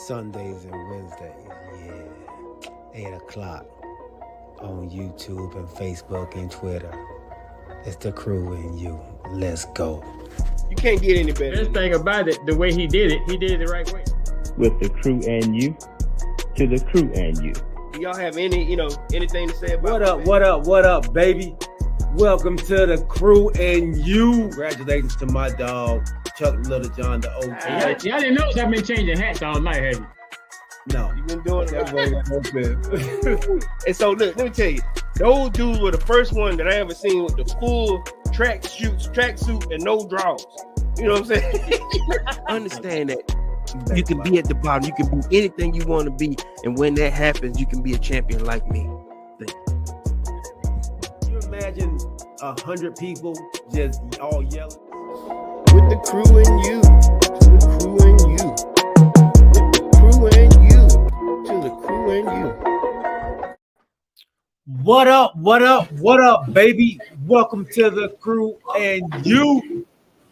Sundays and Wednesdays. Yeah. 8 o'clock on YouTube and Facebook and Twitter. It's the crew and you. Let's go. You can't get any better. Best thing about it, the way he did it the right way. With the crew and you, to the crew and you. Do y'all have anything to say about What up, baby? Welcome to the crew and you. Congratulations to my dog, Chuck Little John, the OG. Y'all didn't notice I've been changing hats all night, have you? No. You've been doing that. And so, look, let me tell you, those dudes were the first one that I ever seen with the full tracksuit, and no drawers. You know what I'm saying? Understand that you can be at the bottom, you can be anything you want to be, and when that happens, you can be a champion like me. Can you imagine 100 people just all yelling? With the crew and you, to the crew and you. With the crew and you, to the crew and you. What up, baby? Welcome to the crew and you.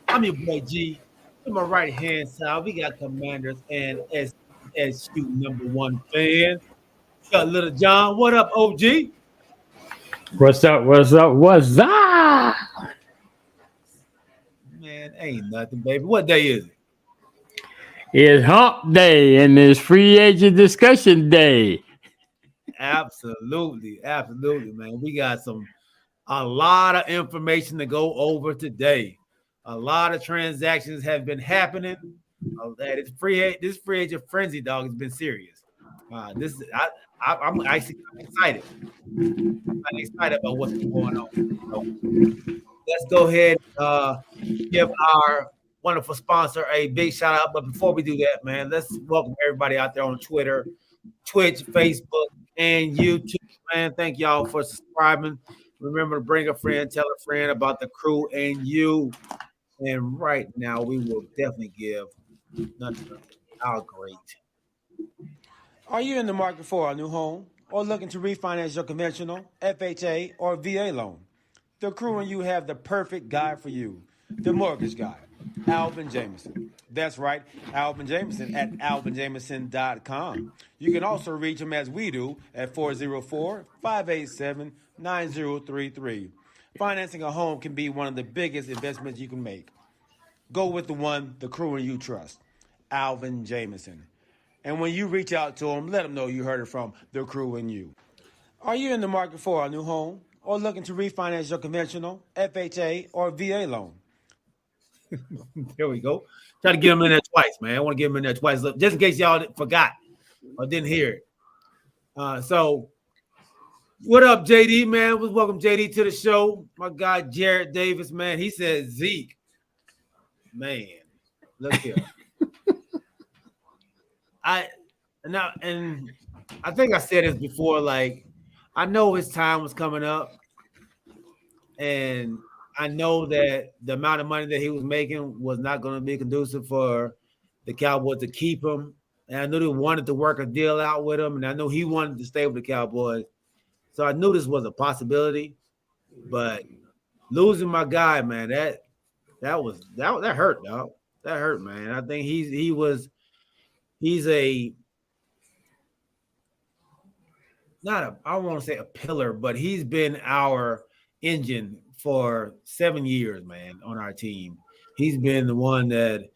I'm your boy G. To my right hand side, we got Commanders and SSU number one fan. Got Little John. What up, OG? What's up? Man, ain't nothing, baby. What day is it? It's hump day and it's free agent discussion day. Absolutely, man. We got a lot of information to go over today. A lot of transactions have been happening. This free agent frenzy, dog, has been serious. I'm actually excited. I'm excited about what's going on. So, let's go ahead and give our wonderful sponsor a big shout out. But before we do that, man, let's welcome everybody out there on Twitter, Twitch, Facebook, and YouTube. Man, thank y'all for subscribing. Remember to bring a friend, tell a friend about the crew and you. And right now, we will definitely give nothing our great. Are you in the market for a new home or looking to refinance your conventional, FHA, or VA loan? The crew and you have the perfect guy for you, the mortgage guy, Alvin Jameson. That's right, Alvin Jameson at alvinjameson.com. You can also reach him as we do at 404-587-9033. Financing a home can be one of the biggest investments you can make. Go with the one the crew and you trust, Alvin Jameson. And when you reach out to him, let him know you heard it from the crew and you. Are you in the market for a new home or looking to refinance your conventional, FHA, or VA loan? There we go. Try to get him in there twice, man. I want to get him in there twice, just in case y'all forgot or didn't hear it. So, what up, JD, man? Welcome, JD, to the show. My guy, Jared Davis, man. He said Zeke. Man, look here. I think I said this before. Like, I know his time was coming up, and I know that the amount of money that he was making was not going to be conducive for the Cowboys to keep him. And I knew they wanted to work a deal out with him, and I knew he wanted to stay with the Cowboys. So I knew this was a possibility, but losing my guy, man, that hurt, dog. That hurt, man. I think he's I don't want to say a pillar, but he's been our engine for 7 years, man, on our team. He's been the one that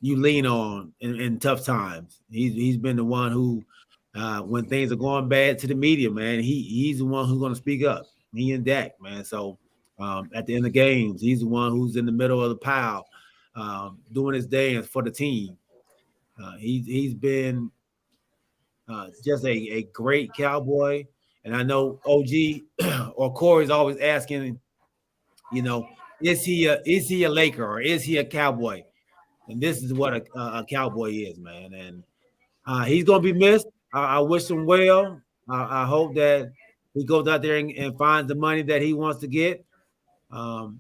you lean on in tough times. He's been the one who, when things are going bad to the media, man, he's the one who's going to speak up. He and Dak, man. So at the end of games, he's the one who's in the middle of the pile, doing his dance for the team. He's been just a great Cowboy. And I know OG or Corey's always asking, is he a Laker or is he a Cowboy? And this is what a Cowboy is, man. And he's going to be missed. I wish him well. I hope that he goes out there and finds the money that he wants to get. But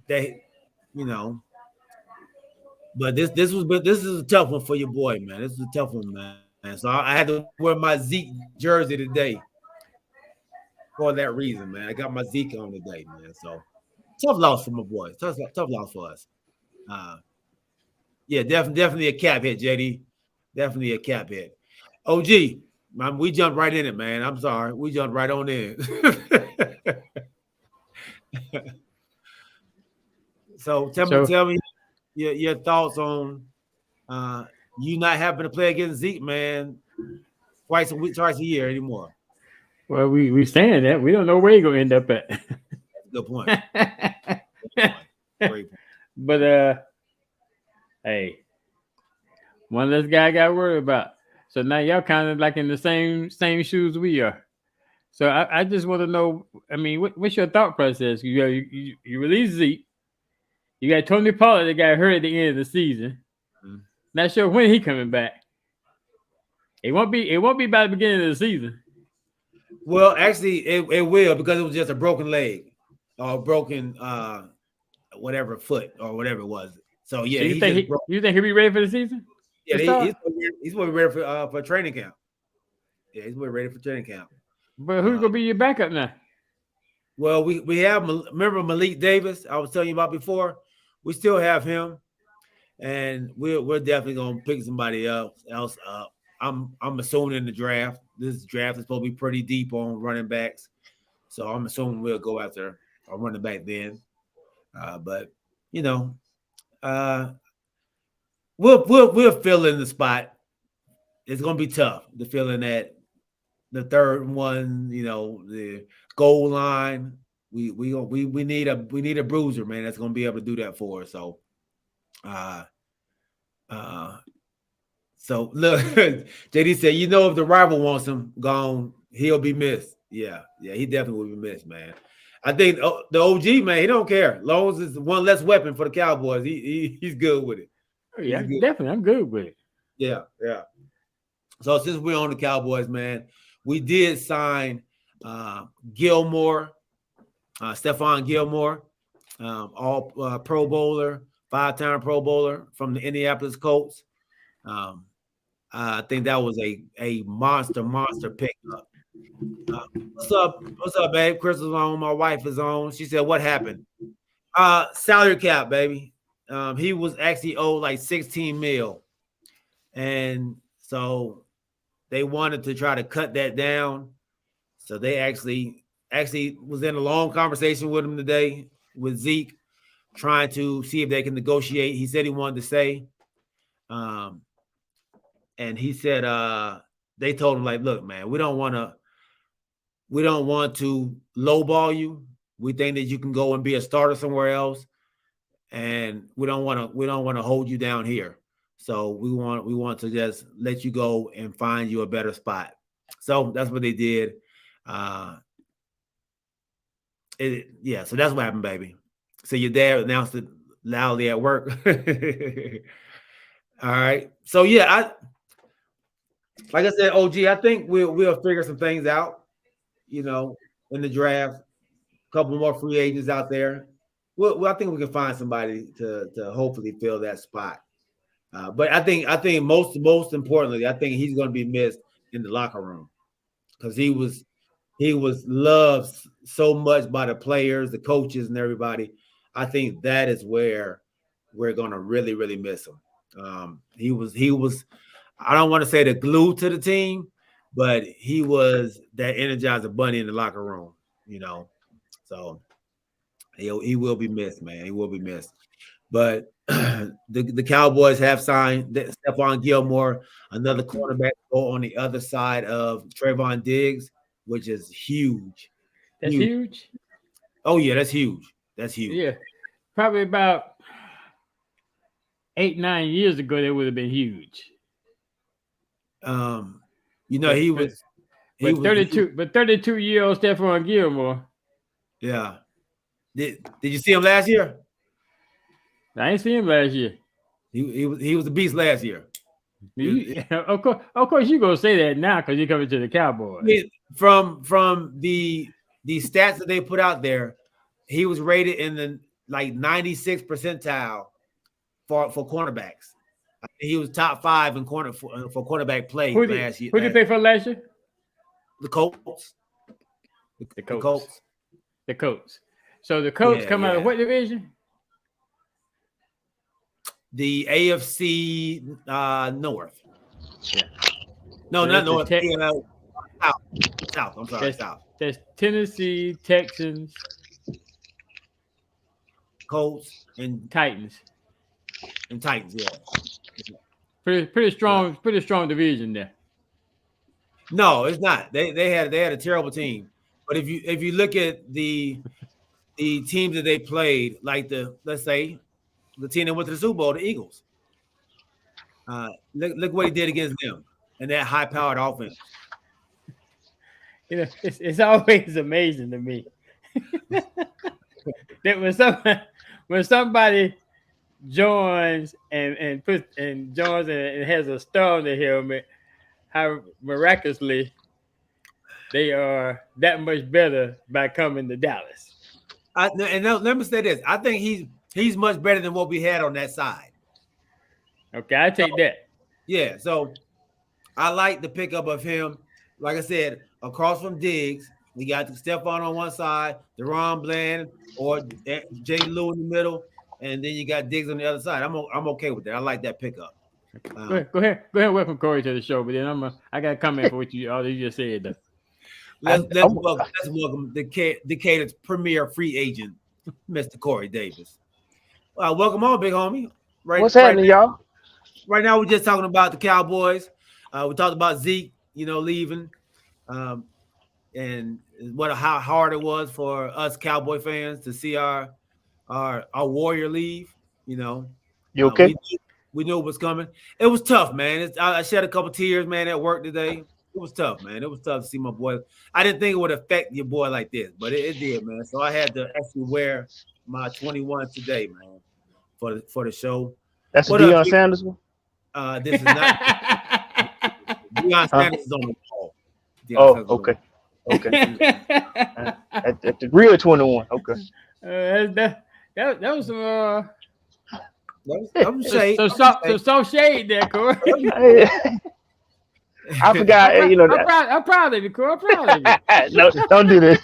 this is a tough one for your boy, man. This is a tough one, man. So I had to wear my Zeke jersey today for that reason, man. I got my Zeke on today, man. So tough loss for my boys. Tough loss for us. Yeah, definitely a cap hit, JD. definitely a cap hit. OG, man, we jumped right in it, man. I'm sorry, we jumped right on in. So So tell me your thoughts on uh, you not having to play against Zeke, man, twice a year anymore. well, we saying that we don't know where he gonna end up at. That's a good point. Great point. Great point. But hey, one less guy got worried about. So now y'all kind of like in the same shoes we are. So I just want to know. I mean, what's your thought process? You release Zeke. You got Tony Pollard that got hurt at the end of the season. Mhm. Not sure when he coming back. It won't be. It won't be by the beginning of the season. Well, actually, it will because it was just a broken leg or broken whatever foot or whatever it was. So yeah, So you he think just broke. you think he'll be ready for the season? Yeah, To start? he's ready for training camp. Yeah, he's ready for training camp. But who's gonna be your backup now? Well, we have remember Malik Davis I was telling you about before. We still have him, and we're definitely gonna pick somebody else up. I'm assuming in the draft. This draft is supposed to be pretty deep on running backs, so I'm assuming we'll go after a running back then. But you know, uh, we'll fill in the spot. It's gonna be tough to fill in that the third one. You know, the goal line. We need a bruiser, man. That's gonna be able to do that for us. So, uh, uh, so look, JD said, you know, if the rival wants him gone, he'll be missed. Yeah, he definitely will be missed, man. I think the OG man, he don't care. Long as it's one less weapon for the Cowboys, he's good with it. Oh, He's yeah, good. definitely. I'm good with it. Yeah. So since we're on the Cowboys, man, we did sign Gilmore, Stephon Gilmore, all Pro Bowler, 5-time Pro Bowler from the Indianapolis Colts. I think that was a monster pickup. What's up, babe? Chris is on. My wife is on. She said, "What happened?" Salary cap, baby. He was actually owed like 16 mil, and so they wanted to try to cut that down. So they actually was in a long conversation with him today with Zeke, trying to see if they can negotiate. He said he wanted to stay. And he said they told him, like, look, man, we don't want to lowball you. We think that you can go and be a starter somewhere else, and we don't want to hold you down here. So we want to just let you go and find you a better spot. So that's what they did. So that's what happened, baby. So your dad announced it loudly at work. All right. So yeah, like I said, OG, I think we'll figure some things out, you know, in the draft. A couple more free agents out there. Well, I think we can find somebody to hopefully fill that spot. But I think most importantly, I think he's going to be missed in the locker room because he was loved so much by the players, the coaches, and everybody. I think that is where we're going to really miss him. He was. I don't want to say the glue to the team, but he was that energizer bunny in the locker room, you know. So he will be missed, man. He will be missed. But the Cowboys have signed Stephon Gilmore, another cornerback, to go on the other side of Trayvon Diggs, which is huge. That's huge. Oh yeah, that's huge. That's huge. Yeah, probably about 8-9 years ago, that would have been huge. You know, he was 32, but 32-year-old Stephon Gilmore. Yeah. Did you see him last year? I ain't seen him last year. He was a beast last year. Of course, you gonna say that now because you're coming to the Cowboys. From the stats that they put out there, he was rated in the like 96th percentile for cornerbacks. He was top 5 in for cornerback play last year. Who did he play for last year? The Colts. The Colts. The Colts. So the Colts come out of what division? The AFC North. No, So not that's the North. South. South. I'm sorry, South. That's Tennessee, Texans, Colts and Titans. Titans. Yeah. Pretty strong division there. No, it's not. They had a terrible team. But if you look at the teams that they played, like let's say the team that went to the Super Bowl, the Eagles. Look what he did against them and that high powered offense. You know, it's always amazing to me that when somebody joins and has a star on their helmet, how miraculously they are that much better by coming to Dallas. Let me say this: I think he's much better than what we had on that side. Okay, I take that. Yeah, so I like the pickup of him. Like I said, across from Diggs, we got Stephon on one side, Deron Bland or Jay Lou in the middle, and then you got Diggs on the other side. I'm okay with that. I like that pickup. Go ahead. Welcome Corey to the show. But then I got a comment for what you just said. Though. Let's welcome Decatur's premier free agent, Mr. Corey Davis. Welcome on, big homie. What's happening, y'all? Right now, we're just talking about the Cowboys. We talked about Zeke, leaving, and how hard it was for us Cowboy fans to see our Warrior leave. You okay? We knew it was coming. It was tough, man. I shed a couple tears, man, at work today. It was tough, man. It was tough to see my boy. I didn't think it would affect your boy like this, but it did, man. So I had to actually wear my 21 today, man, for the show. That's a Deion Sanders one? This is not. Deion Sanders is on the wall. Okay. At the real 21. Okay. That was some shade. Some shade there, Corey. I forgot. I'm proud of you, Corey. I'm proud of you. No, don't do this.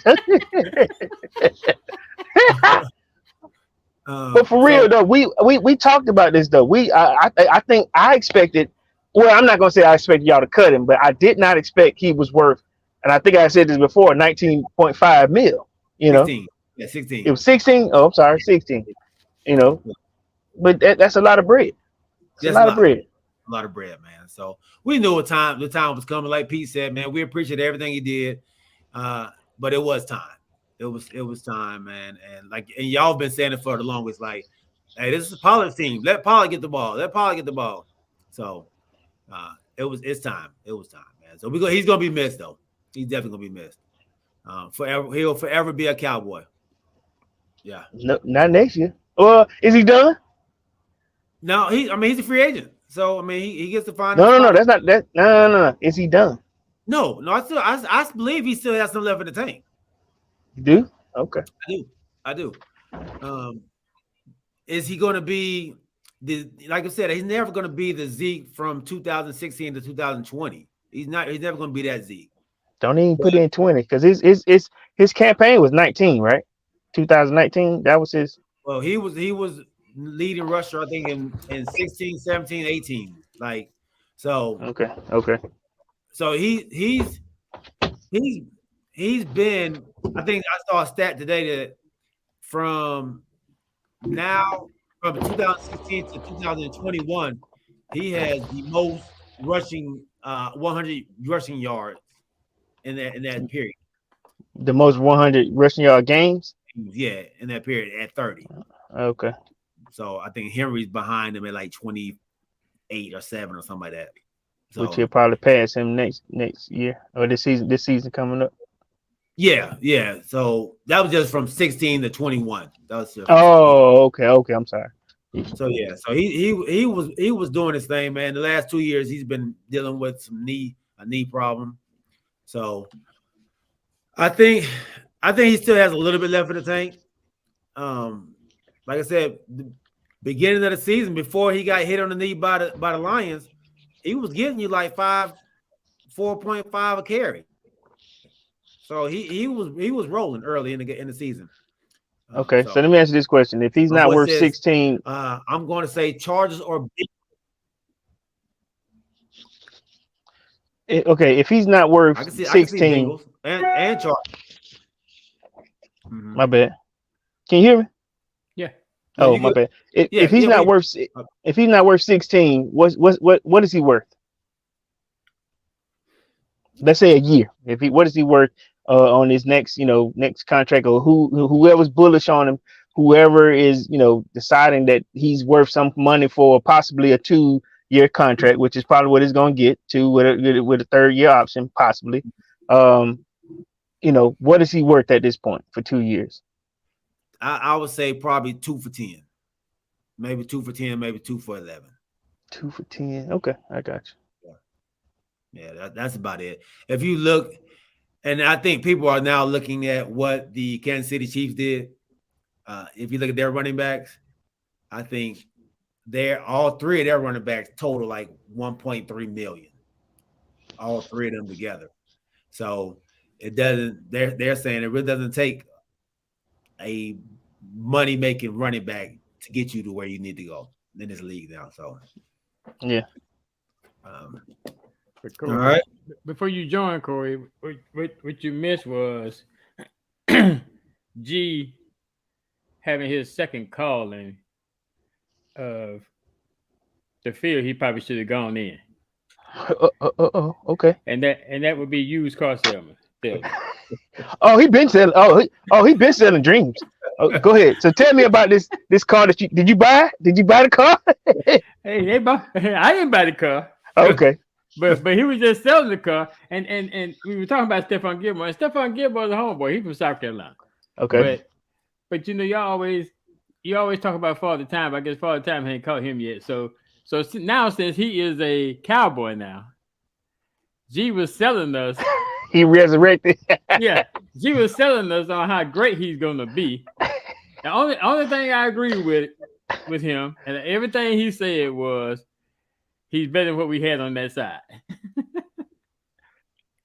But for real though, we talked about this though. I think I expected. Well, I'm not gonna say I expected y'all to cut him, but I did not expect he was worth. And I think I said this before, 19.5 mil. 16. Yeah, 16. It was 16. Oh, I'm sorry, 16. But that's a lot of bread. It's a lot of bread. A lot of bread, man. So we knew the time was coming. Like Pete said, man, we appreciate everything he did. But it was time. It was time, man. And y'all been saying it for the longest. Like, hey, this is Pollard's team. Let Pollard get the ball. So it's time. It was time, man. So he's gonna be missed though. He's definitely gonna be missed. Forever, he'll forever be a Cowboy. Yeah. No, not next year. Well, is he done? No, he's a free agent. So he gets to find. No, that's not that. No. Is he done? No. I believe he still has some left in the tank. You do? Okay. I do. Is he going to be like I said, he's never going to be the Zeke from 2016 to 2020. He's never going to be that Zeke. Don't even put in 20 because his campaign was 19, right? 2019. That was his. Well, he was leading rusher, I think, in 16, 17, 18. Okay. So he's been. I think I saw a stat today that from 2016 to 2021, he has the most rushing 100 rushing yards in that period. The most 100 rushing yard games? Yeah, in that period at 30. Okay. So I think Henry's behind him at like 28 or 7 or something like that. So, which he'll probably pass him next year or this season coming up. Yeah. So that was just from 16 to 21. That was just okay. I'm sorry. So yeah, so he was doing his thing, man. The last 2 years he's been dealing with a knee problem. So I think he still has a little bit left in the tank. Like I said, the beginning of the season before he got hit on the knee by the Lions, he was getting you like 4.5 a carry. So he was rolling early in the season. Okay, so let me ask you this question: if he's not worth 16, I'm going to say Chargers or Okay, if he's not worth I can see 16, Bengals and Chargers. Mm-hmm. my bad. Can you hear me? Yeah. Yeah, Oh, you my good? bad. Yeah, If he's yeah. not worth if he's not worth 16, what is he worth? Let's say a year. If he what is he worth on his next next contract, or whoever's bullish on him, whoever is deciding that he's worth some money for possibly a 2-year contract, which is probably what he's going to get to with a 3rd-year option possibly. What is he worth at this point for 2 years? I would say probably 2 for 10, maybe 2 for 10, maybe 2 for 11. 2 for 10. Okay, I got you. Yeah, that's about it. If you look, and I think people are now looking at what the Kansas City Chiefs did. If you look at their running backs, I think all 3 of their running backs total like 1.3 million, all 3 of them together. So it doesn't. They're saying it really doesn't take a money making running back to get you to where you need to go in this league now. So yeah. Corey, all right. Before you join, Corey, what you missed was G having his second calling of the field he probably should have gone in. Okay. And that would be used car salesman. Oh, he been selling. He been selling dreams. Oh, go ahead. So tell me about this car that did you buy? Did you buy the car? Hey, I didn't buy the car. Okay. But he was just selling the car, and we were talking about Stephon Gilmore. And Stephon Gilmore's a homeboy. He's from South Carolina. Okay. But you always talk about Father Time. I guess Father Time ain't caught him yet. So now, since he is a cowboy now, G was selling us. He resurrected. Yeah, G was selling us on how great he's gonna be. The only thing I agree with him, and everything he said was he's better than what we had on that side.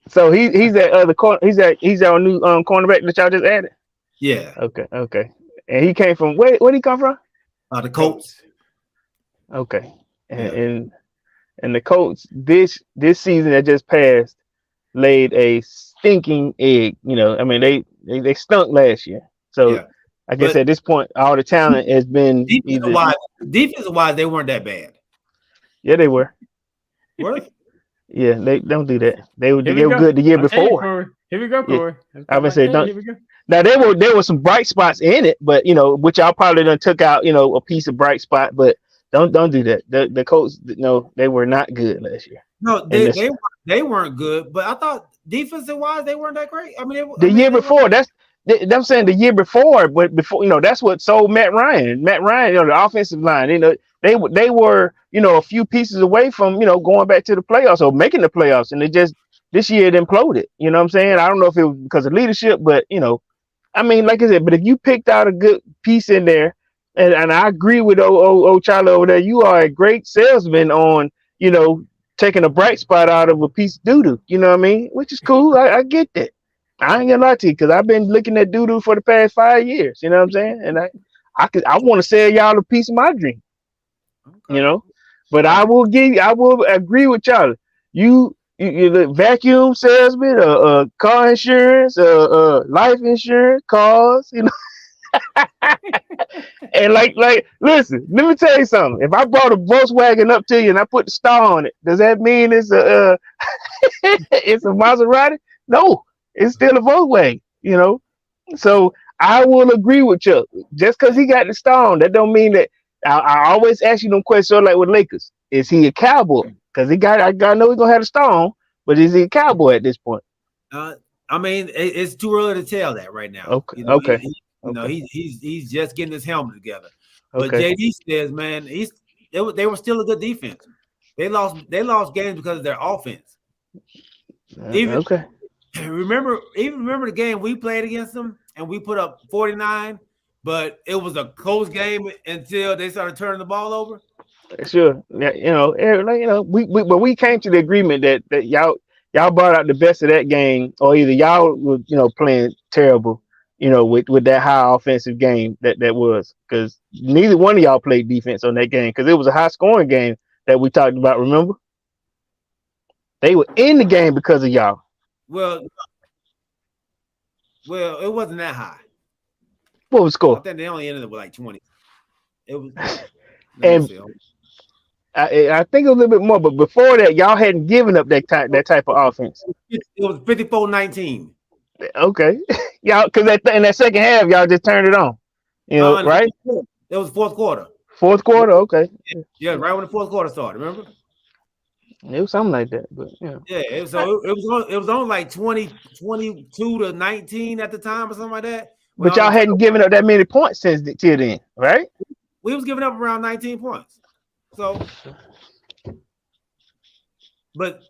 So he's that other corner. He's our new cornerback that y'all just added. Yeah. Okay. And he came from where did he come from? The Colts. Okay. And the Colts this season that just passed laid a stinking egg. I mean they stunk last year. So I guess at this point all the talent has been defensive wise they weren't that bad. Yeah, they were. Were they? Yeah, they don't do that. They were good the year before. Here we go, Corey. Yeah. I would say don't. Here we go. Now there were some bright spots in it, but which y'all probably done took out, a piece of bright spot. But don't do that. The Colts, no, they were not good last year. No, they weren't good. But I thought defensive wise they weren't that great. I mean, the year before I'm saying the year before, but before that's what sold Matt Ryan. The offensive line, they were a few pieces away from going back to the playoffs or making the playoffs, and this year it imploded. You know what I'm saying? I don't know if it was because of leadership, but I mean, like I said, but if you picked out a good piece in there, and I agree with Charlie over there, you are a great salesman on taking a bright spot out of a piece of doo-doo. You know what I mean? Which is cool. I get that. I ain't gonna lie to you because I've been looking at doo-doo for the past 5 years. You know what I'm saying? And I want to sell y'all a piece of my dream. Okay. But I will agree with y'all. You the vacuum salesman, car insurance, life insurance, cars, And like, listen, let me tell you something. If I brought a Volkswagen up to you and I put the star on it, does that mean it's a it's a Maserati? No, it's still a Volkswagen, So I will agree with you. Just because he got the star on, that don't mean that. I always ask you them questions like with Lakers. Is he a cowboy? Because I know he's gonna have a star on, but is he a cowboy at this point? I mean, it's too early to tell that right now. Okay. He's just getting his helmet together. But Okay. JD says, man, they were still a good defense. They lost games because of their offense. Okay. Remember the game we played against them and we put up 49, but it was a close game until they started turning the ball over. Sure. Yeah, we came to the agreement that y'all brought out the best of that game, or either y'all were playing terrible, with that high offensive game that was, because neither one of y'all played defense on that game, because it was a high scoring game that we talked about. Remember? They were in the game because of y'all. Well, it wasn't that high. What was the I score? think they only ended up with like 20. It was. Let me And see. I think it was a little bit more, but before that, y'all hadn't given up that type of offense. It was 54-19. Okay, y'all, because in that second half, y'all just turned it on. In the Right? fourth quarter. It was fourth quarter. Fourth quarter, okay. Yeah, right when the fourth quarter started. Remember? It was something like that, but yeah. Yeah. It was on like 22 to 19 at the time or something like that. When But all y'all them hadn't given up that many points till then, right? we was giving up around 19 points. So, but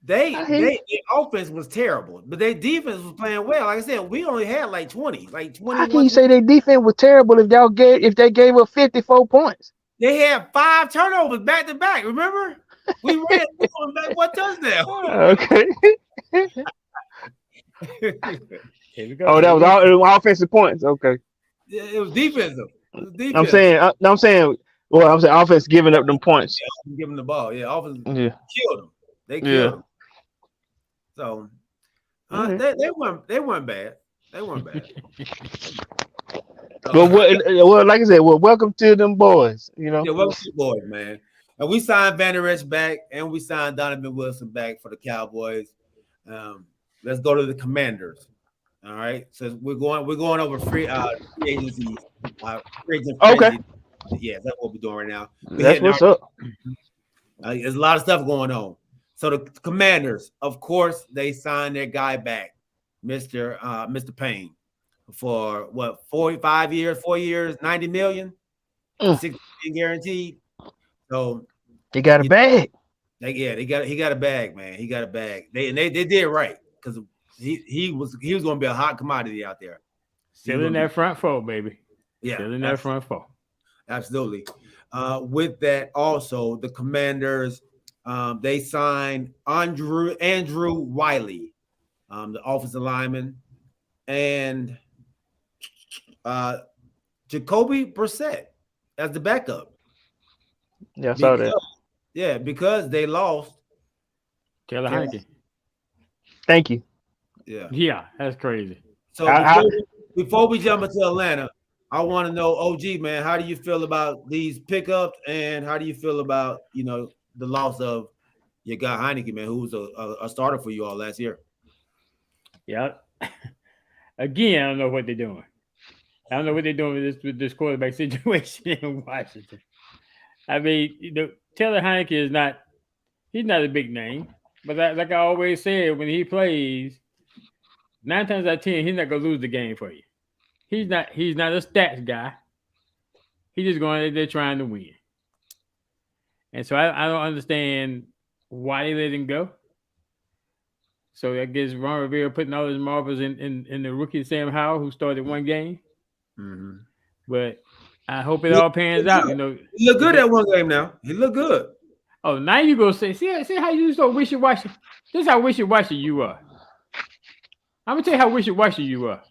I hear you. their offense was terrible, but their defense was playing well. Like I said, we only had like 20, like How can 21. you say their defense was terrible if they gave up 54 points? They had 5 turnovers back to back. Remember? We ran back one touchdown. Okay. Here we go. Oh, that was all offensive points. Okay. It was defensive. It was I'm defense. saying, offense giving up them points. Give them the ball. Yeah, offense Yeah. killed them. They Yeah. killed them. So Mhm. they weren't bad. They weren't bad. But like I said, welcome to them boys. Yeah, welcome to the boys, man. And we signed Van Der Esch back, and we signed Donovan Wilson back for the Cowboys. Let's go to the Commanders. All right, so we're going over free agency. Free agent Okay. frenzy. Yeah, that's what we're doing right now. That's what's up. There's a lot of stuff going on. So the Commanders, of course, they signed their guy back, Mr. Payne, for what 4 years, 90 million, 6 million guaranteed. So He got a bag. he got a bag, man. He got a bag. They did right because he was going to be a hot commodity out there. Still in that front four, baby. Yeah, Still in that front four. Absolutely. With that, also the Commanders, they signed Andrew Wiley, the offensive lineman, and Jacoby Brissett as the backup. Yeah, I saw that. Yeah, because they lost Taylor Heineke. Thank you. Yeah, that's crazy. So before we jump into Atlanta, I want to know, OG, man, how do you feel about these pickups, and how do you feel about the loss of your guy Heineke, man, who was a starter for you all last year? Yeah. Again, I don't know what they're doing. I don't know what they're doing with this quarterback situation in Washington. I mean, Taylor Heineke is not a big name, but like I always said, when he plays, 9 times out of 10, he's not gonna lose the game for you. He's not a stats guy. He's just going there trying to win. And so I don't understand why they let him go. So I guess Ron Rivera putting all his marbles in the rookie Sam Howell, who started one game. Mm-hmm. But I hope it all pans out. He look good at one game now. He look good. Oh, now you go say, see how you so wishy-washy? This is how wishy-washy you are. I'm gonna tell you how wishy-washy you are.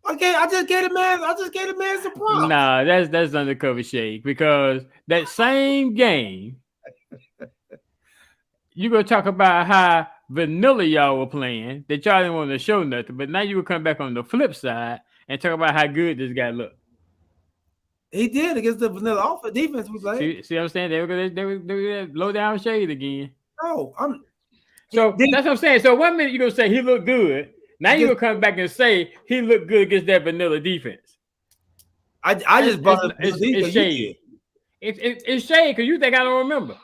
Okay, I just gave the man some props. Nah, that's undercover shade, because that same game, you gonna talk about how vanilla y'all were playing, that y'all didn't want to show nothing, but now you will come back on the flip side and talk about how good this guy looked. He did against the vanilla offense defense we played. See what I'm saying? They were low down shade again. Oh, that's what I'm saying. So 1 minute you're gonna say he looked good. Now you're gonna come back and say he looked good against that vanilla defense. I just brought up it's shade. It's shade because you think I don't remember.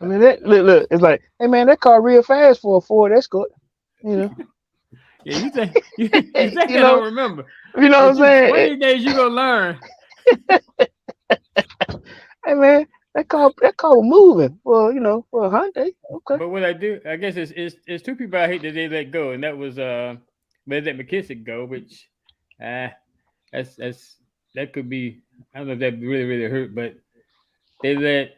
I mean, look, it's like, hey man, that car real fast for a Ford Escort. Yeah, you think I don't remember. You know what I'm saying? One of these days you gonna learn. Hey man, that car was moving. Well, for a Hyundai. Okay. But what I do, I guess it's 2 people I hate that they let go, and that was they let McKissick go, which that could be, I don't know if that really, really hurt, but they let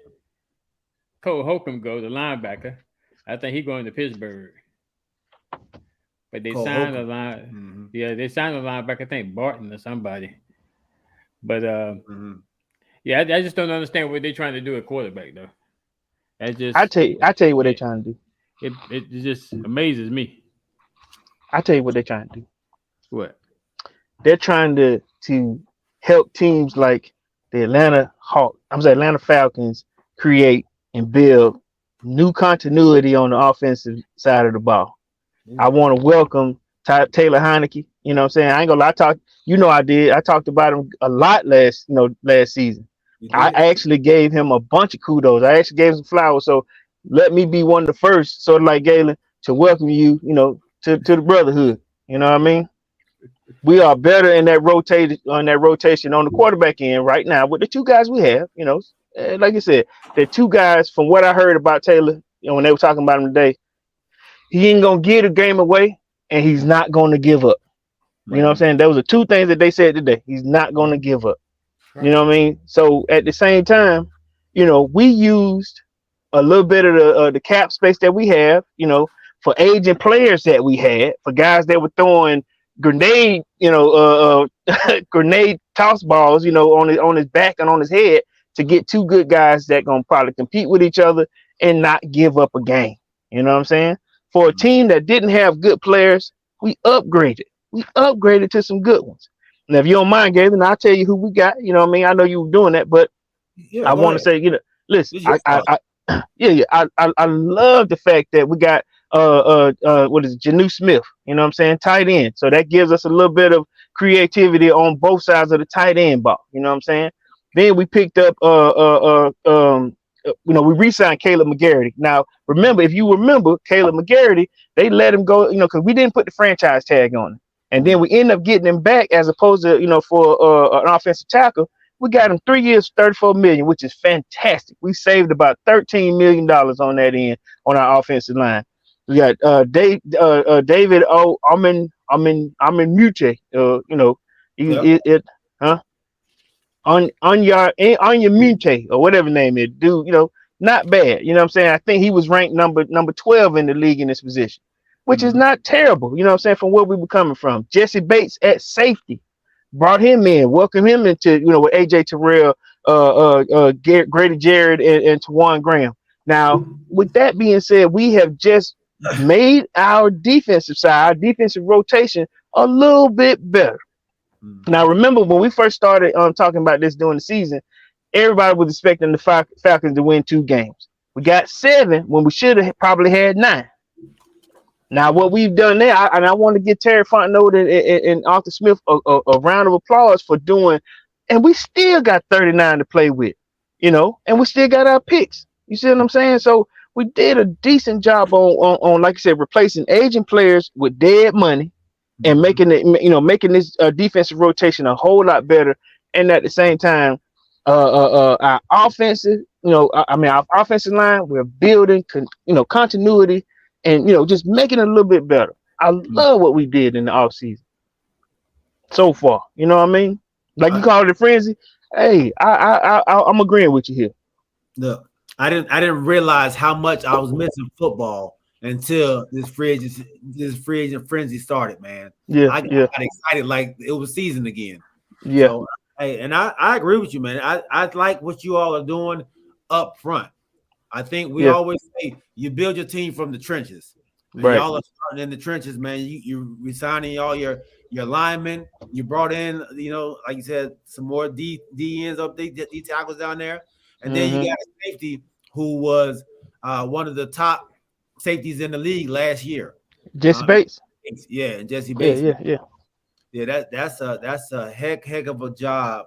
Cole Holcomb go, the linebacker. I think he's going to Pittsburgh. But they signed a line. Mm-hmm. Yeah, they signed a linebacker, I think Barton or somebody. But Yeah, I just don't understand what they're trying to do at quarterback though. That just I tell you what they're yeah, trying to do. it just amazes me. I tell you what they're trying to do. What? They're trying to help teams like the Atlanta Falcons create and build new continuity on the offensive side of the ball. I want to welcome Taylor Heineke. You know what I'm saying? I ain't gonna lie, I did. I talked about him a lot last season. You I did. actually gave him a bunch of kudos. I actually gave him some flowers. So let me be one of the first, sort of like Galen, to welcome you, to the brotherhood. You know what I mean? We are better in that rotation on the quarterback end right now with the two guys we have. Like I said, the two guys from what I heard about Taylor, when they were talking about him today, he ain't gonna give the game away, and he's not gonna give up. You know what I'm saying? Those are two things that they said today. He's not gonna give up. You know what I mean? So at the same time, we used a little bit of the cap space that we have, for aging players that we had, for guys that were throwing grenade, grenade toss balls, on his back and on his head, to get two good guys that gonna probably compete with each other and not give up a game. You know what I'm saying? For a team that didn't have good players, we upgraded. We upgraded to some good ones. Now, if you don't mind, Gavin, I'll tell you who we got. You know what I mean? I know you were doing that, but Yeah, I go want to ahead. say, listen, This your I, spot. I love the fact that we got what is it, Janu Smith, you know what I'm saying, tight end. So that gives us a little bit of creativity on both sides of the tight end ball. You know what I'm saying? Then we picked up we re-signed Caleb McGarity. Now, remember, if you remember Caleb McGarity, they let him go, because we didn't put the franchise tag on him. And then we end up getting him back as opposed to, for an offensive tackle. We got him 3 years, $34 million, which is fantastic. We saved about $13 million on that end on our offensive line. We got David Amin Mute. Yep. Huh? Anya Mute or whatever name is, dude. Not bad. You know what I'm saying? I think he was ranked number 12 in the league in this position, which is not terrible. You know what I'm saying? From where we were coming from. Jesse Bates at safety. Brought him in, welcomed him into, with AJ Terrell, Grady Jarrett, and Tawan Graham. Now, with that being said, we have just made our defensive side, our defensive rotation, a little bit better. Now, remember when we first started talking about this during the season, everybody was expecting the Falcons to win 2 games. We got 7 when we should have probably had 9. Now, what we've done there, I want to give Terry Fontenot and Arthur Smith a round of applause for doing, and we still got 39 to play with, and we still got our picks. You see what I'm saying? So we did a decent job on like I said, replacing aging players with dead money and making this defensive rotation a whole lot better. And at the same time, our offensive, our offensive line, we're building, continuity. And just making it a little bit better. I love what we did in the offseason so far. You know what I mean? Like you call it a frenzy. Hey, I'm agreeing with you here. Look, I didn't realize how much I was missing football until this free agent frenzy started, man. Yeah, I got excited like it was season again. Yeah. So, hey, and I agree with you, man. I like what you all are doing up front. I think we always say you build your team from the trenches. And Right. y'all are starting in the trenches, man. You resigning all your linemen. You brought in, like you said, some more D ends up, D tackles down there. And then you got a safety who was one of the top safeties in the league last year. Jesse Bates. Yeah, and Jesse Bates. Yeah. Yeah, that's a heck of a job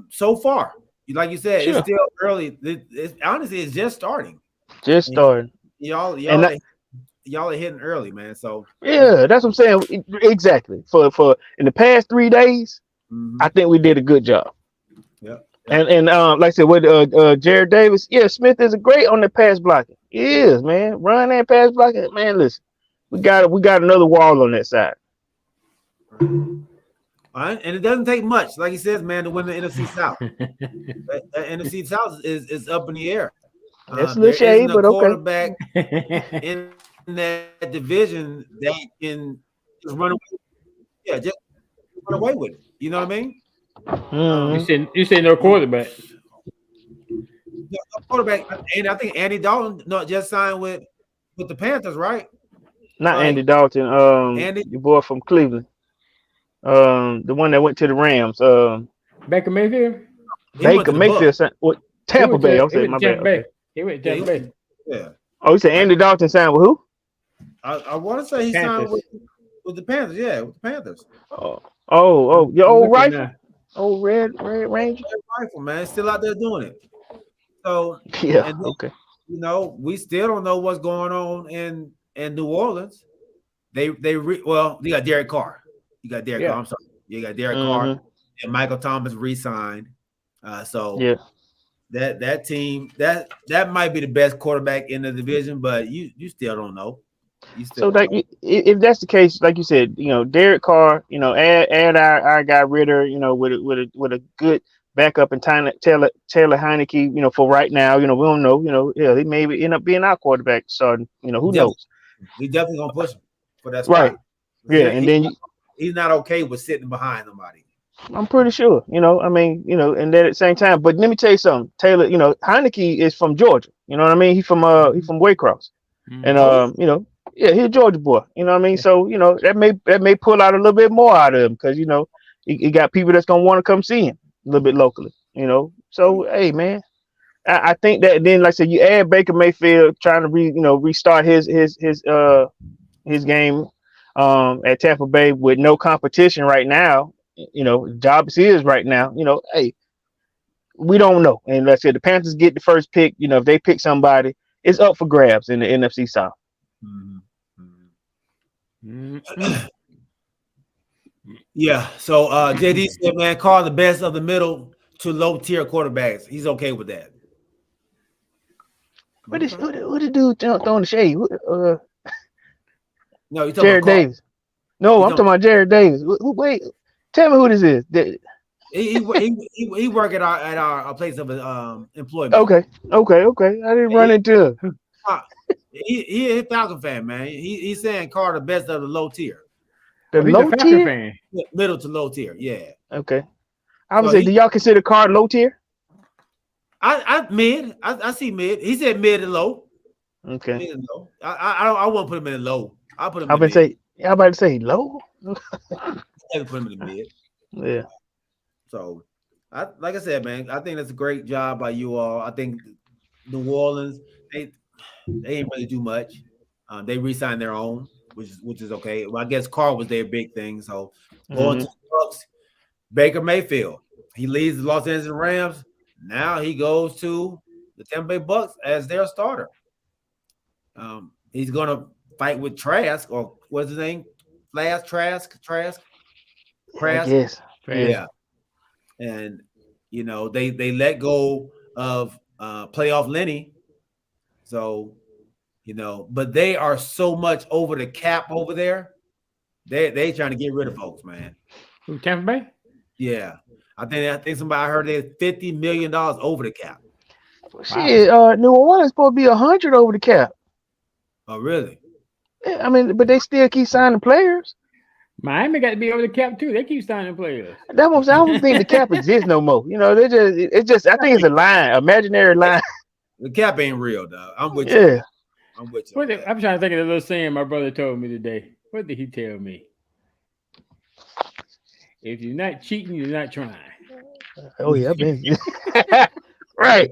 so far. Like you said, Sure. it's still early. Honestly, it's just starting. Just starting. Y'all are hitting early, man. So yeah, that's what I'm saying. Exactly. For in the past 3 days, I think we did a good job. Yeah. And like I said, with Jared Davis, Smith is great on the pass blocking. He is, man. Run and pass blocking. Man, listen, we got another wall on that side. All right, and it doesn't take much, like he says, man, to win the NFC South. The NFC South is up in the air. That's a little shade, but quarterback in that division that can just run away. Yeah, just run away with it. You know what I mean? You said no quarterback. quarterback, and I think Andy Dalton just signed with the Panthers, right? Not Like Andy Dalton. Andy, The boy from Cleveland. The one that went to the Rams. Baker Mayfield. he went Baker to the Bucks. Mayfield. What? He Tampa went Bay. to I'll he say went my to Tampa bad. Okay. Bay. He went Yeah, to Tampa Bay. yeah. Oh, you said Andy Dalton signed with who? I want to say he signed Panthers. with the Panthers. Yeah, with the Panthers. Your I'm old looking rifle, now. old red Ranger. That rifle, man, still out there doing it. So, Yeah. and then, Okay. we still don't know what's going on in New Orleans. They you got Derek Carr. You got Derek Yeah. Carr. I'm sorry. You got Derek Carr Mhm. and Michael Thomas re-signed. So Yeah. that team that might be the best quarterback in the division, but you still don't know. You So still like, if that's the case, like you said, Derek Carr, add our guy Ritter, with a good backup and Taylor Heineke, for right now, we don't know, he maybe end up being our quarterback starting, who knows? we definitely gonna push him for that Right. spot. Yeah, and then He's not okay with sitting behind somebody. I'm pretty sure, and then at the same time, but let me tell you something, Taylor, Heineke is from Georgia, you know what I mean? He's from Waycross. And yeah, he's a Georgia boy. You know what I mean? So that may pull out a little bit more out of him because he got people that's gonna want to come see him a little bit locally. So hey man, I think that then like I said, you add Baker Mayfield trying to restart his game at Tampa Bay with no competition right now. Job is his right now. Hey, we don't know. And like I said, the Panthers get the first pick. If they pick somebody, it's up for grabs in the NFC South. Yeah. So JD said, man, call the best of the middle to low tier quarterbacks. He's okay with that. What the dude throwing the shade? No, you talking Jared about Carl. Davis. No, I'm talking about Jared Davis. Wait, tell me who this is. He work at our place of employment. Okay. I didn't run into him. He a Falcon fan, man. He's saying Carr the best of the low tier. The He's a low Falcon tier? fan. Middle to low tier, yeah. Okay. I would say, do y'all consider Carr low tier? I mid. I see mid. He said mid and low. Okay. Mid and low. I won't put him in low. I'll put him I'm in about to say low. I'll put him in the mid. Yeah. So, like I said, man, I think that's a great job by you all. I think New Orleans, they ain't really do much. They re-signed their own, which is okay. Well, I guess Carr was their big thing. So going to the Bucks, Baker Mayfield, he leaves the Los Angeles Rams. Now he goes to the Tampa Bay Bucks as their starter. He's gonna fight with Trask, or what's his name? Trask. I guess. Yeah. And they let go of playoff Lenny. So, but they are so much over the cap over there. They trying to get rid of folks, man. Who, Tampa Bay? Yeah. I think somebody heard they're $50 million over the cap. Shit, New Orleans supposed to be 100 over the cap. Oh, really? Yeah, I mean, but they still keep signing players. Miami got to be over the cap too. They keep signing players. That was, I don't think the cap exists no more. It's just I think it's a line, imaginary line. The cap ain't real, dog. I'm with you. Yeah. I'm with you. I'm trying to think of the little saying my brother told me today. What did he tell me? If you're not cheating, you're not trying. Oh yeah, man. Right.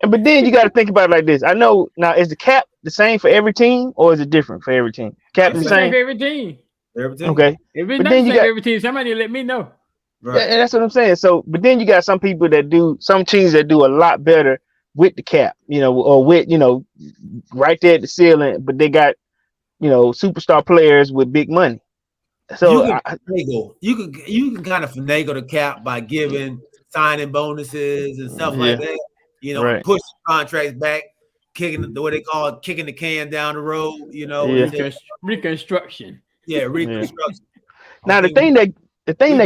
But then you got to think about it like this. I know now, is the cap the same for every team or is it different for every team? Cap It's the the same same for every team. Everything. Okay. If it's But not then the you same got- for every team, somebody let me know. Right. Yeah, that's what I'm saying. So, but then you got some people that do some teams that do a lot better with the cap, or with right there at the ceiling, but they got superstar players with big money. So you can kind of finagle the cap by giving signing bonuses and stuff like that. Right. Push contracts back, kicking what they call kicking the can down the road. Reconstruction. Yeah, reconstruction. Now the thing that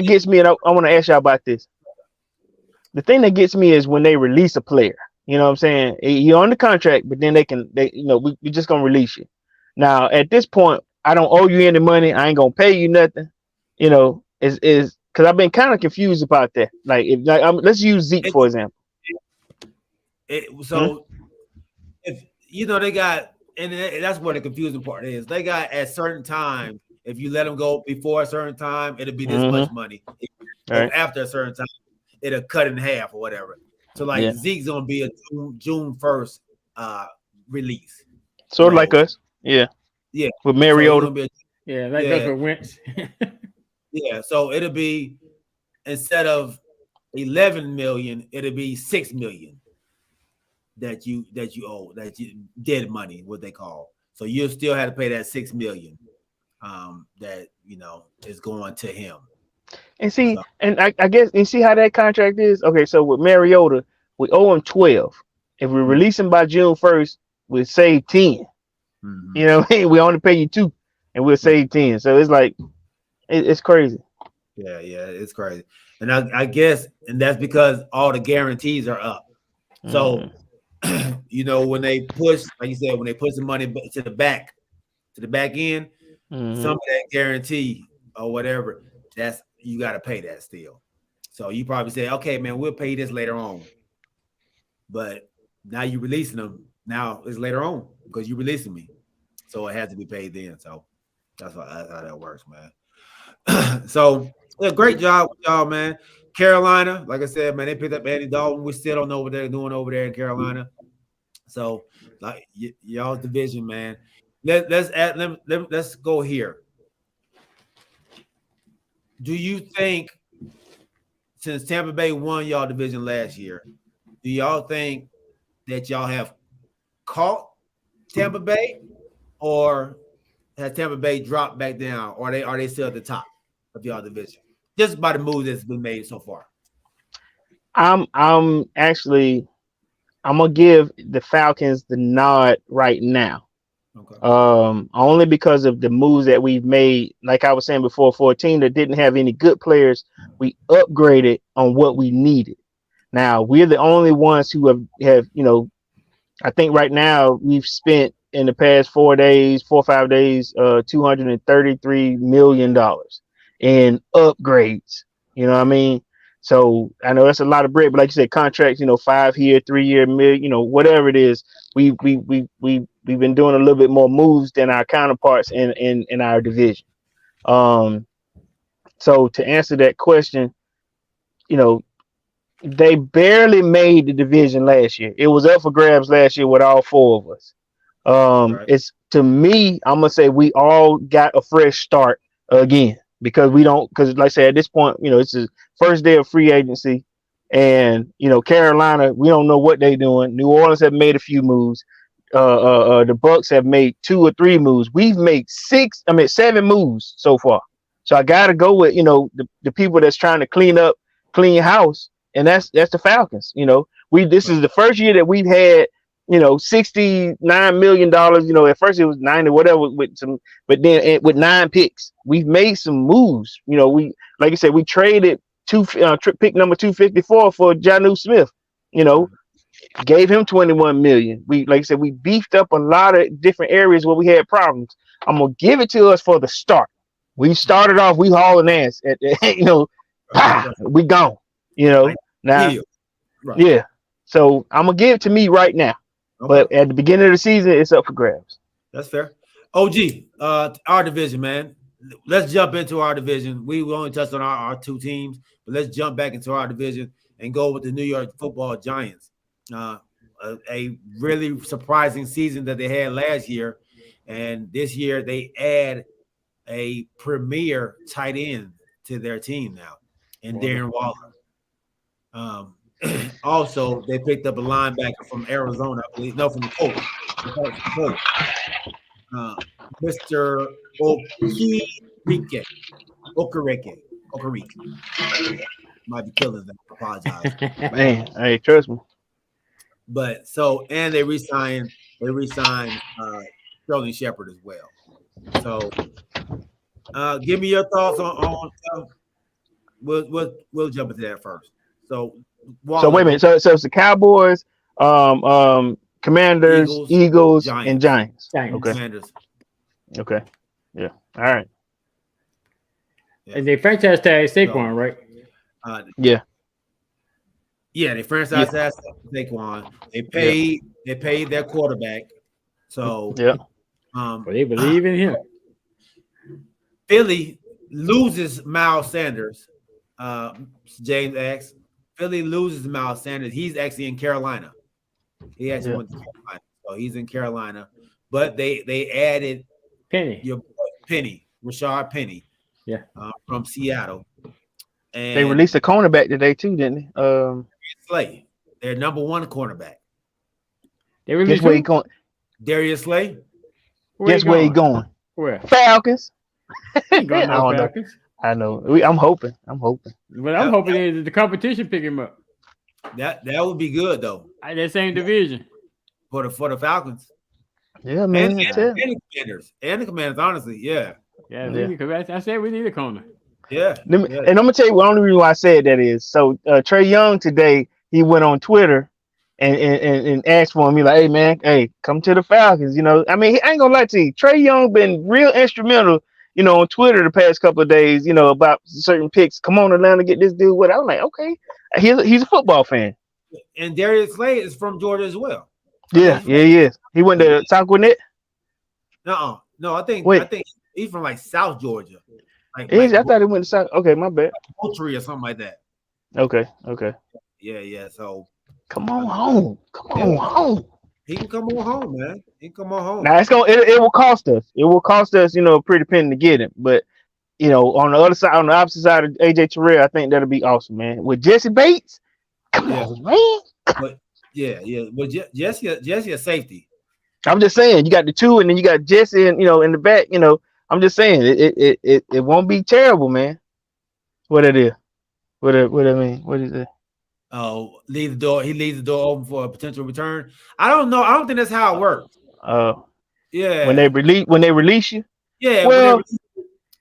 gets me, and I want to ask y'all about this. The thing that gets me is when they release a player. You know what I'm saying? You're on the contract, but then we just gonna release you. Now at this point, I don't owe you any money. I ain't gonna pay you nothing. Is because I've been kind of confused about that. Like let's use Zeke for example. So if they got, and that's where the confusing part is. They got at certain times. If you let them go before a certain time, it'll be this much money. If you go after a certain time, it'll cut in half or whatever. So like Zeke's gonna be a June 1st release. Sort of like us. Yeah. With Mariota. So that's what Wentz. So it'll be, instead of 11 million, it'll be 6 million that you owe, that you dead money, what they call. So you'll still have to pay that 6 million that is going to him. And see, and I guess you see how that contract is. Okay, so with Mariota, we owe him 12. If we release him by June 1st, we'll save 10. You know, we only pay you 2, and we'll save 10. So it's like it's crazy. Yeah, it's crazy. And I guess, and that's because all the guarantees are up. So when they push, like you said, when they push the money to the back end, some of that guarantee or whatever, that's, you got to pay that still. So you probably say, okay, man, we'll pay this later on. But now you're releasing them. Now it's later on because you're releasing me. So it has to be paid then. So that's how that works, man. So great job with y'all, man. Carolina, like I said, man, they picked up Andy Dalton. We still don't know what they're doing over there in Carolina. So like y'all's division, man. Let's go here. Do you think, since Tampa Bay won y'all division last year, do y'all think that y'all have caught Tampa Bay, or has Tampa Bay dropped back down, or are they still at the top of y'all division? Just by the moves that's been made so far. I'm gonna give the Falcons the nod right now. Okay. Only because of the moves that we've made. Like I was saying before, for a team that didn't have any good players, we upgraded on what we needed. Now we're the only ones who have I think right now we've spent in the past 4 or 5 days, $233 million in upgrades. You know what I mean? So I know that's a lot of bread, but like you said, contracts, 5 year, 3 year, whatever it is, we've been doing a little bit more moves than our counterparts in our division. So to answer that question, they barely made the division last year. It was up for grabs last year with all 4 of us. Right. It's, to me, I'm gonna say we all got a fresh start again, because like I said, at this point, it's the first day of free agency, and Carolina, we don't know what they're doing. New Orleans have made a few moves. The Bucks have made 2 or 3 moves. We've made 7 moves so far. So I gotta go with the people that's trying to clean house, and that's the Falcons. This is the first year that we've had $69 million. At first it was 90 whatever with some, but then with 9 picks, we've made some moves. We, like I said, we traded pick number 254 for Jonnu Smith. Gave him 21 million. We, like I said, we beefed up a lot of different areas where we had problems. I'm gonna give it to us for the start. We started off, we hauling ass at we gone. Now, yeah. So I'm gonna give it to me right now. Okay. But at the beginning of the season, it's up for grabs. That's fair. OG, our division, man. Let's jump into our division. We only touched on our 2 teams, but let's jump back into our division and go with the New York Football Giants. A really surprising season that they had last year, and this year they add a premier tight end to their team now, and Darren Waller. Also, they picked up a linebacker from Arizona, I believe. No, from the Colts. Mr. Okereke. Might be killing them. I apologize. Man, hey, trust me. But and they re-signed Sterling Shepard as well. So give me your thoughts on we'll jump into that first. So wait a minute. So it's the Cowboys, Commanders, Eagles, Giants. And Giants. Okay. Commanders. Okay. Yeah. All right. Yeah. And they franchise tag Saquon, right? Yeah. Yeah, they Yeah, franchise tag Saquon. yeah, They paid their quarterback. So yeah. But they believe in him. Philly loses Miles Sanders. Uh, James asks, Philly loses Miles Sanders. He's actually in Carolina. He actually Yeah. went to Carolina, so he's in Carolina. But they added Penny. your boy Penny, Rashard Penny, Yeah. from Seattle, They and released a cornerback today too, didn't they? Slay, their number one cornerback. They Guess released where he who? going? Darius Slay. Where he Guess where he going? going? Where? Falcons. He I ain't going no don't know. Falcons. I know. I'm hoping. I'm hoping. But I'm That, hoping that the competition pick him up. that would be good though That same division. for the Falcons Yeah, and, man. I and, tell you. and the Commanders. Honestly, yeah, Yeah, Yeah. because I said we need a corner. yeah, And yeah. I'm gonna tell you the only reason why I said that is so Trey Young today he went on Twitter and asked for him. He like, hey man, hey, come to the Falcons. You know, I mean, I ain't gonna lie to you. Trey Young been real instrumental. You know, on Twitter the past couple of days. You know about certain picks. Come on, Atlanta, get this dude. What I was like, okay, he's a football fan. And Darius Slay is from Georgia as well. Yeah, yeah, he is. He went to South Gwinnett. No, I think Wait, he's from like South Georgia, I thought he went to South. Okay, my bad. Poultry or something like that. Okay, okay. Yeah. So Come on home. Come on home. he can come on home, man. He can come on home. Now it will cost us. It will cost us, a pretty penny to get him. But on the other side, on the opposite side of AJ Terrell, I think that'll be awesome, man. With Jesse Bates, come on, man. But yeah. But Jesse a safety. I'm just saying, you got the two, and then you got Jesse, and in the back. I'm just saying, it won't be terrible, man. What it is? What I mean? What is it? Oh, leave the door. He leaves the door open for a potential return. I don't know. I don't think that's how it works. Yeah. When they release you. Yeah. Well,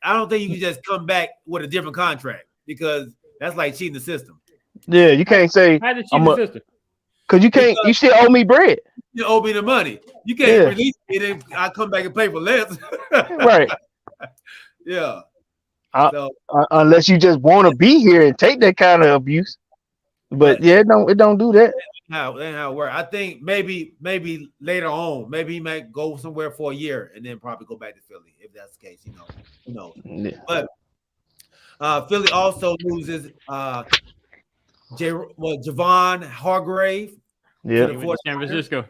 I don't think you can just come back with a different contract because that's like cheating the system. Yeah, you can't say How did cheat the system? Because you can't. You still owe me bread. You owe me the money. You can't release me, then I come back and pay for less. Right. Yeah. Unless you just want to be here and take that kind of abuse. But yeah, it don't do that. That's how it works. I think maybe later on, maybe he might go somewhere for a year and then probably go back to Philly if that's the case. Who knows? Yeah. But Philly also loses Javon Hargrave. Yeah. To San Francisco.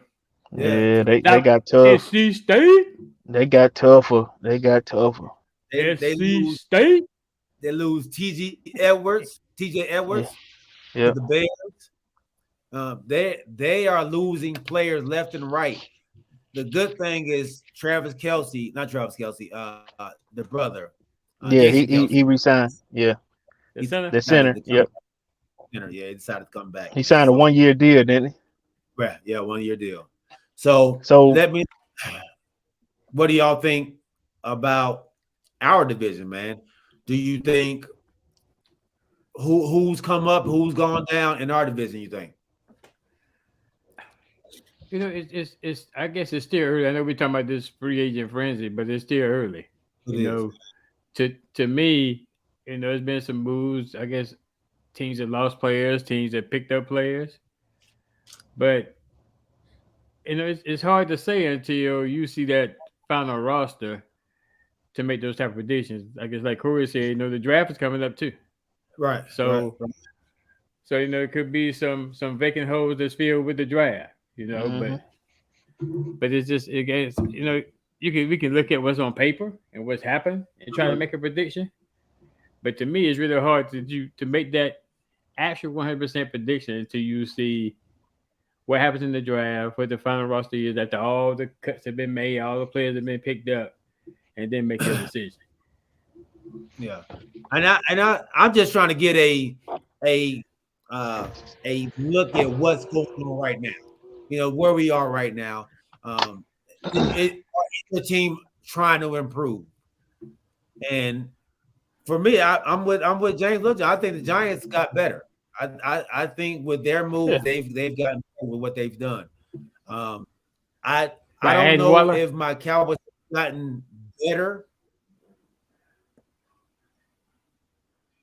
Yeah, they got tough. SC State. They got tougher. They SC State. They lose TJ Edwards. Yeah. The Bears. They are losing players left and right. The good thing is the brother. Yeah, he resigned. Yeah. The center. Yep. Yeah, he decided to come back. He signed a 1-year deal, didn't he? Right. Yeah, 1-year deal. So what do y'all think about our division, man? Do you think who's come up, who's gone down in our division? You think? It's. I guess it's still early. I know we're talking about this free agent frenzy, but it's still early. To me, there's been some moves. I guess teams that lost players, teams that picked up players, but it's hard to say until you see that final roster to make those type of predictions. I guess like Corey said, the draft is coming up too. Right. So it could be some vacant holes that's filled with the draft. But it's just again, we can look at what's on paper and what's happened and try to make a prediction. But to me, it's really hard to make that actual 100% prediction until you see what happens in the draft, what the final roster is after all the cuts have been made, all the players have been picked up, and then make your decision. Yeah, and I'm just trying to get a look at what's going on right now. Where we are right now. It's the team trying to improve, and for me, I'm with James Lutcher. I think the Giants got better. I think with their moves, they've gotten better with what they've done. I don't know Waller. if my Cowboys have gotten better.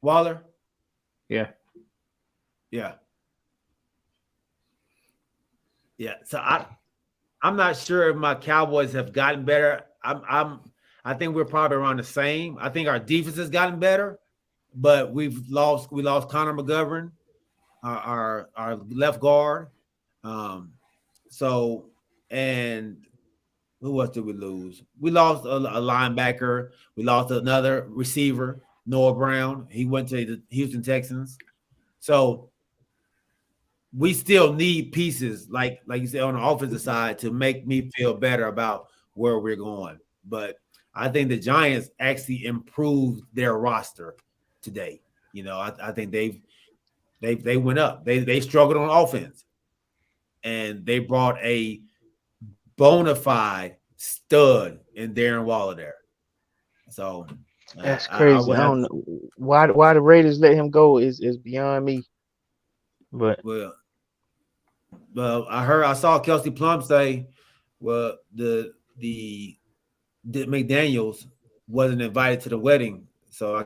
Waller? Yeah. Yeah. So I'm not sure if my Cowboys have gotten better. I think we're probably around the same. I think our defense has gotten better, but we lost Connor McGovern, our left guard. Um, so and who else did we lose? We lost a linebacker. We lost another receiver, Noah Brown. He went to the Houston Texans. So we still need pieces like you said on the offensive side to make me feel better about where we're going. But I think the Giants actually improved their roster today. I think they went up. They struggled on offense, and they brought a bona fide stud in Darren Waller there. So That's I crazy. would I have don't know why the Raiders let him go is beyond me. But well, I saw Kelsey Plum say, well, the McDaniels wasn't invited to the wedding, so I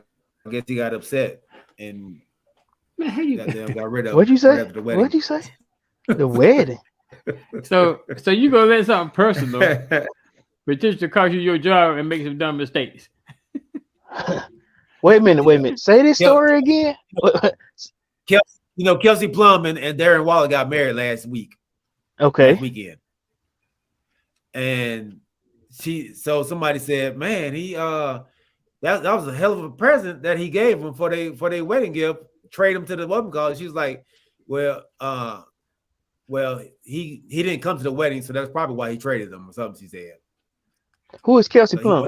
guess he got upset and Man, how you got rid of what'd you right say? after the wedding. What'd you say? The wedding. so you gonna let something personal, but just to cost you your job and make some dumb mistakes. Wait a minute. Say this Kel- story again. Kelsey Plum and Darren Waller got married last Okay. weekend, and so somebody said, man, he that was a hell of a present that he gave him for their wedding gift. Trade him to the woman college. She was like, well, he didn't come to the wedding, so that's probably why he traded them or something. She said. Who is Kelsey But Plum?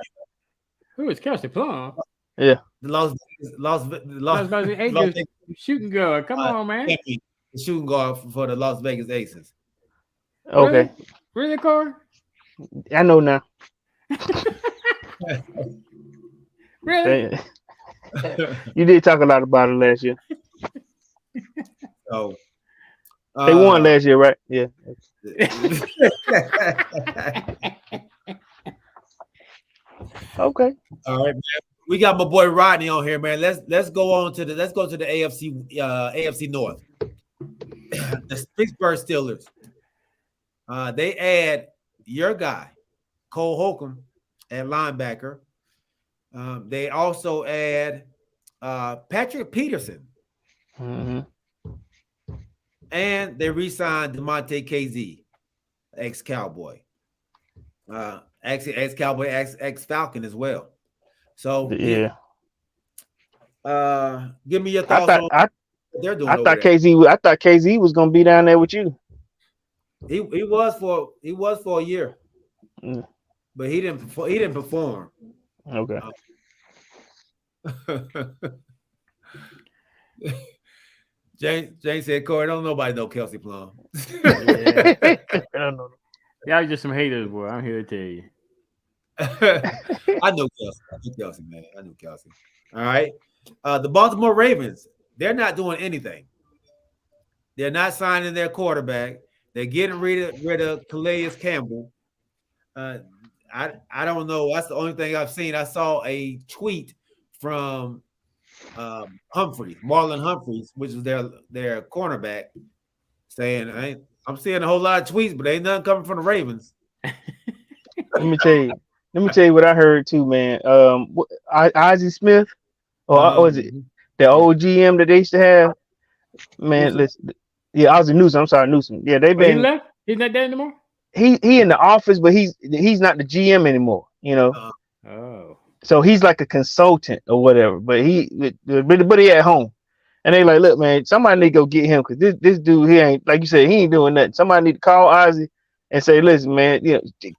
Who is Kelsey Plum? Yeah. the Las Vegas Aces shooting guard. Come on, man. the shooting guard for the Las Vegas Aces. Okay. Really, Corey? I know now. Really? You did talk a lot about it last year. So They won last year, right? Yeah. Okay. All right, man. We got my boy Rodney on here, man. Let's go to the AFC North. The Pittsburgh Steelers. They add your guy, Cole Holcomb, at linebacker. They also add Patrick Peterson. Mm-hmm. And they re-signed DeMonte KZ, ex-Cowboy. Actually, ex-Cowboy, ex-Falcon as well. So Yeah. give me your thoughts on what they're doing. I over thought there. KZ was gonna be down there with you. He was for a year, but he didn't perform. Okay. Jane said, Corey, don't nobody know Kelsey Plum. Yeah. I don't know. Y'all just some haters, boy. I'm here to tell you. I know Kelsey, man. I knew Kelsey. All right. The Baltimore Ravens, they're not doing anything. They're not signing their quarterback. They're getting rid of Calais Campbell. I don't know. That's the only thing I've seen. I saw a tweet from Marlon Humphreys, which is their cornerback, saying, I'm seeing a whole lot of tweets, but ain't nothing coming from the Ravens. Let me tell you what I heard too, man. Ozzie Smith, or was it the old GM that they used to have? Man, listen. Yeah, Ozzie Newsome. I'm sorry, Newsome. Yeah, they've been. He left. He's not there anymore. He in the office, but he's not the GM anymore. Oh. So he's like a consultant or whatever. But he at home, and they like, look, man, somebody need to go get him because this dude he ain't, like you said, he ain't doing nothing. Somebody need to call Ozzie and say, listen, man,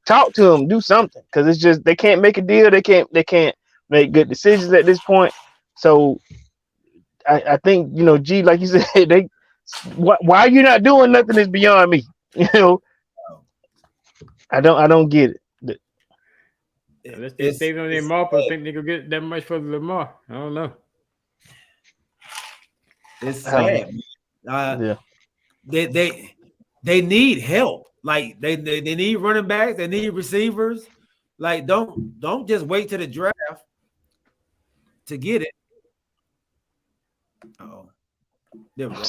talk to him, do something, because it's just they can't make a deal. They can't make good decisions at this point. So I think G, like you said, why you not doing nothing is beyond me. I don't get it. Let's just stay on their marble. Think they could get that much for Lamar? I don't know. It's sad. Yeah. They need help. Like they need running backs. They need receivers. Like don't just wait to the draft to get it. Oh, there we go.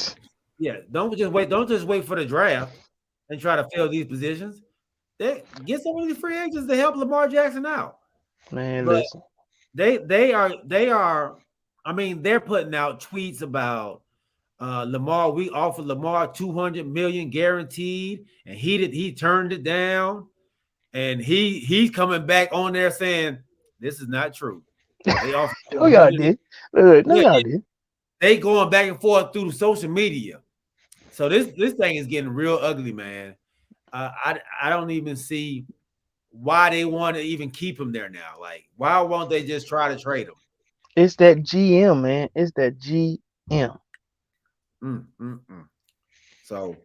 Yeah, don't just wait for the draft and try to fill these positions. They get some of these free agents to help Lamar Jackson out. Man, But listen. they are. I mean, they're putting out tweets about Lamar. We offered Lamar 200 million guaranteed, and he turned it down. And he's coming back on there saying this is not true. They offered Oh, y'all 100. did. No, Yeah, y'all did. they going back and forth through social media. So this thing is getting real ugly, man. I don't even see why they want to even keep him there now. Like, why won't they just try to trade him? It's that GM, man. It's that GM. Mm. So,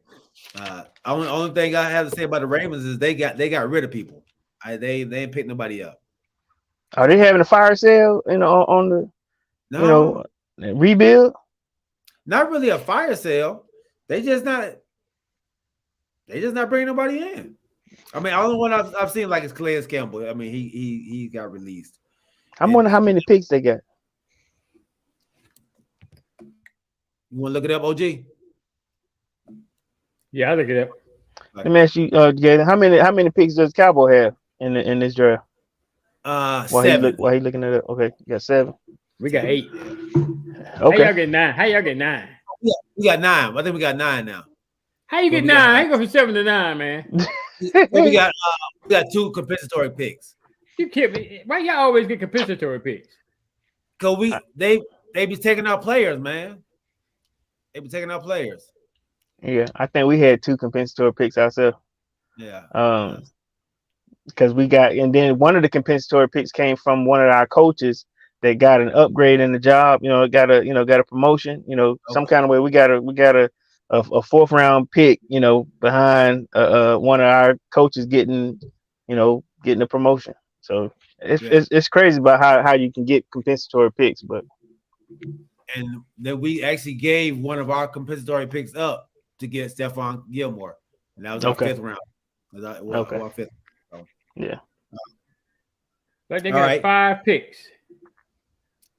only thing I have to say about the Ravens is they got rid of people. They ain't picked nobody up. Are they having a fire sale? On the No, rebuild. not really a fire sale. They just not bringing nobody in. I mean, the only one I've seen like is Calais Campbell. I mean, he got released. I And wonder how many picks they got. you want to look it up, OG? Yeah, I look it up. Let me ask you, Gator, how many picks does Cowboy have in this draft? Seven. While he looking at it, okay, you got 7. We got 8. How y'all Okay, get 9? How y'all get 9? Yeah, we got 9. I think we got 9 now. How you Well, get we 9? got- I ain't go from 7 to 9, man. Well, we got 2 compensatory picks. You kidding me? Why y'all always get compensatory picks? Cause they be taking out players, man. They be taking out players. yeah, I think we had 2 compensatory picks ourselves. Yeah. Because we got, and then one of the compensatory picks came from one of our coaches that got an upgrade in the job. Got a promotion. Some Okay. kind of way we got a 4th round pick. Behind one of our coaches getting a promotion. So it's crazy about how you can get compensatory picks, but And then we actually gave one of our compensatory picks up to get Stephon Gilmore, and that was our Okay. 5th round. Okay. Our 5th. So, yeah. Like they All got right. 5 picks.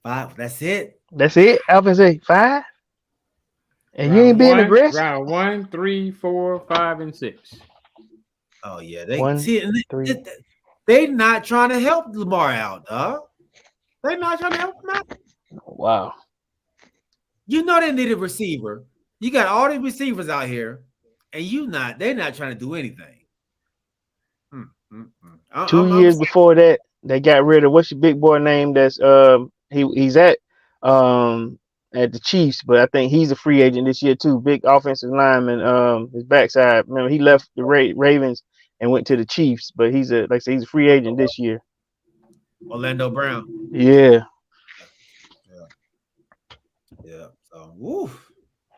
5. That's it. That's it. Alvin say 5, and you ain't being aggressive. Round 1, 3, 4, 5, and 6. Oh yeah, they 1, see. 3. They not trying to help Lamar out, dog. They not trying to help him out. Wow. You know they need a receiver. You got all these receivers out here, and they're not trying to do anything. 2 I'm years before that, they got rid of what's your big boy name? That's he's at the Chiefs, but I think he's a free agent this year too. Big offensive lineman. His backside. Remember, he left the Ravens and went to the Chiefs, but he's a free agent this year. Orlando Brown. Yeah. So, woo.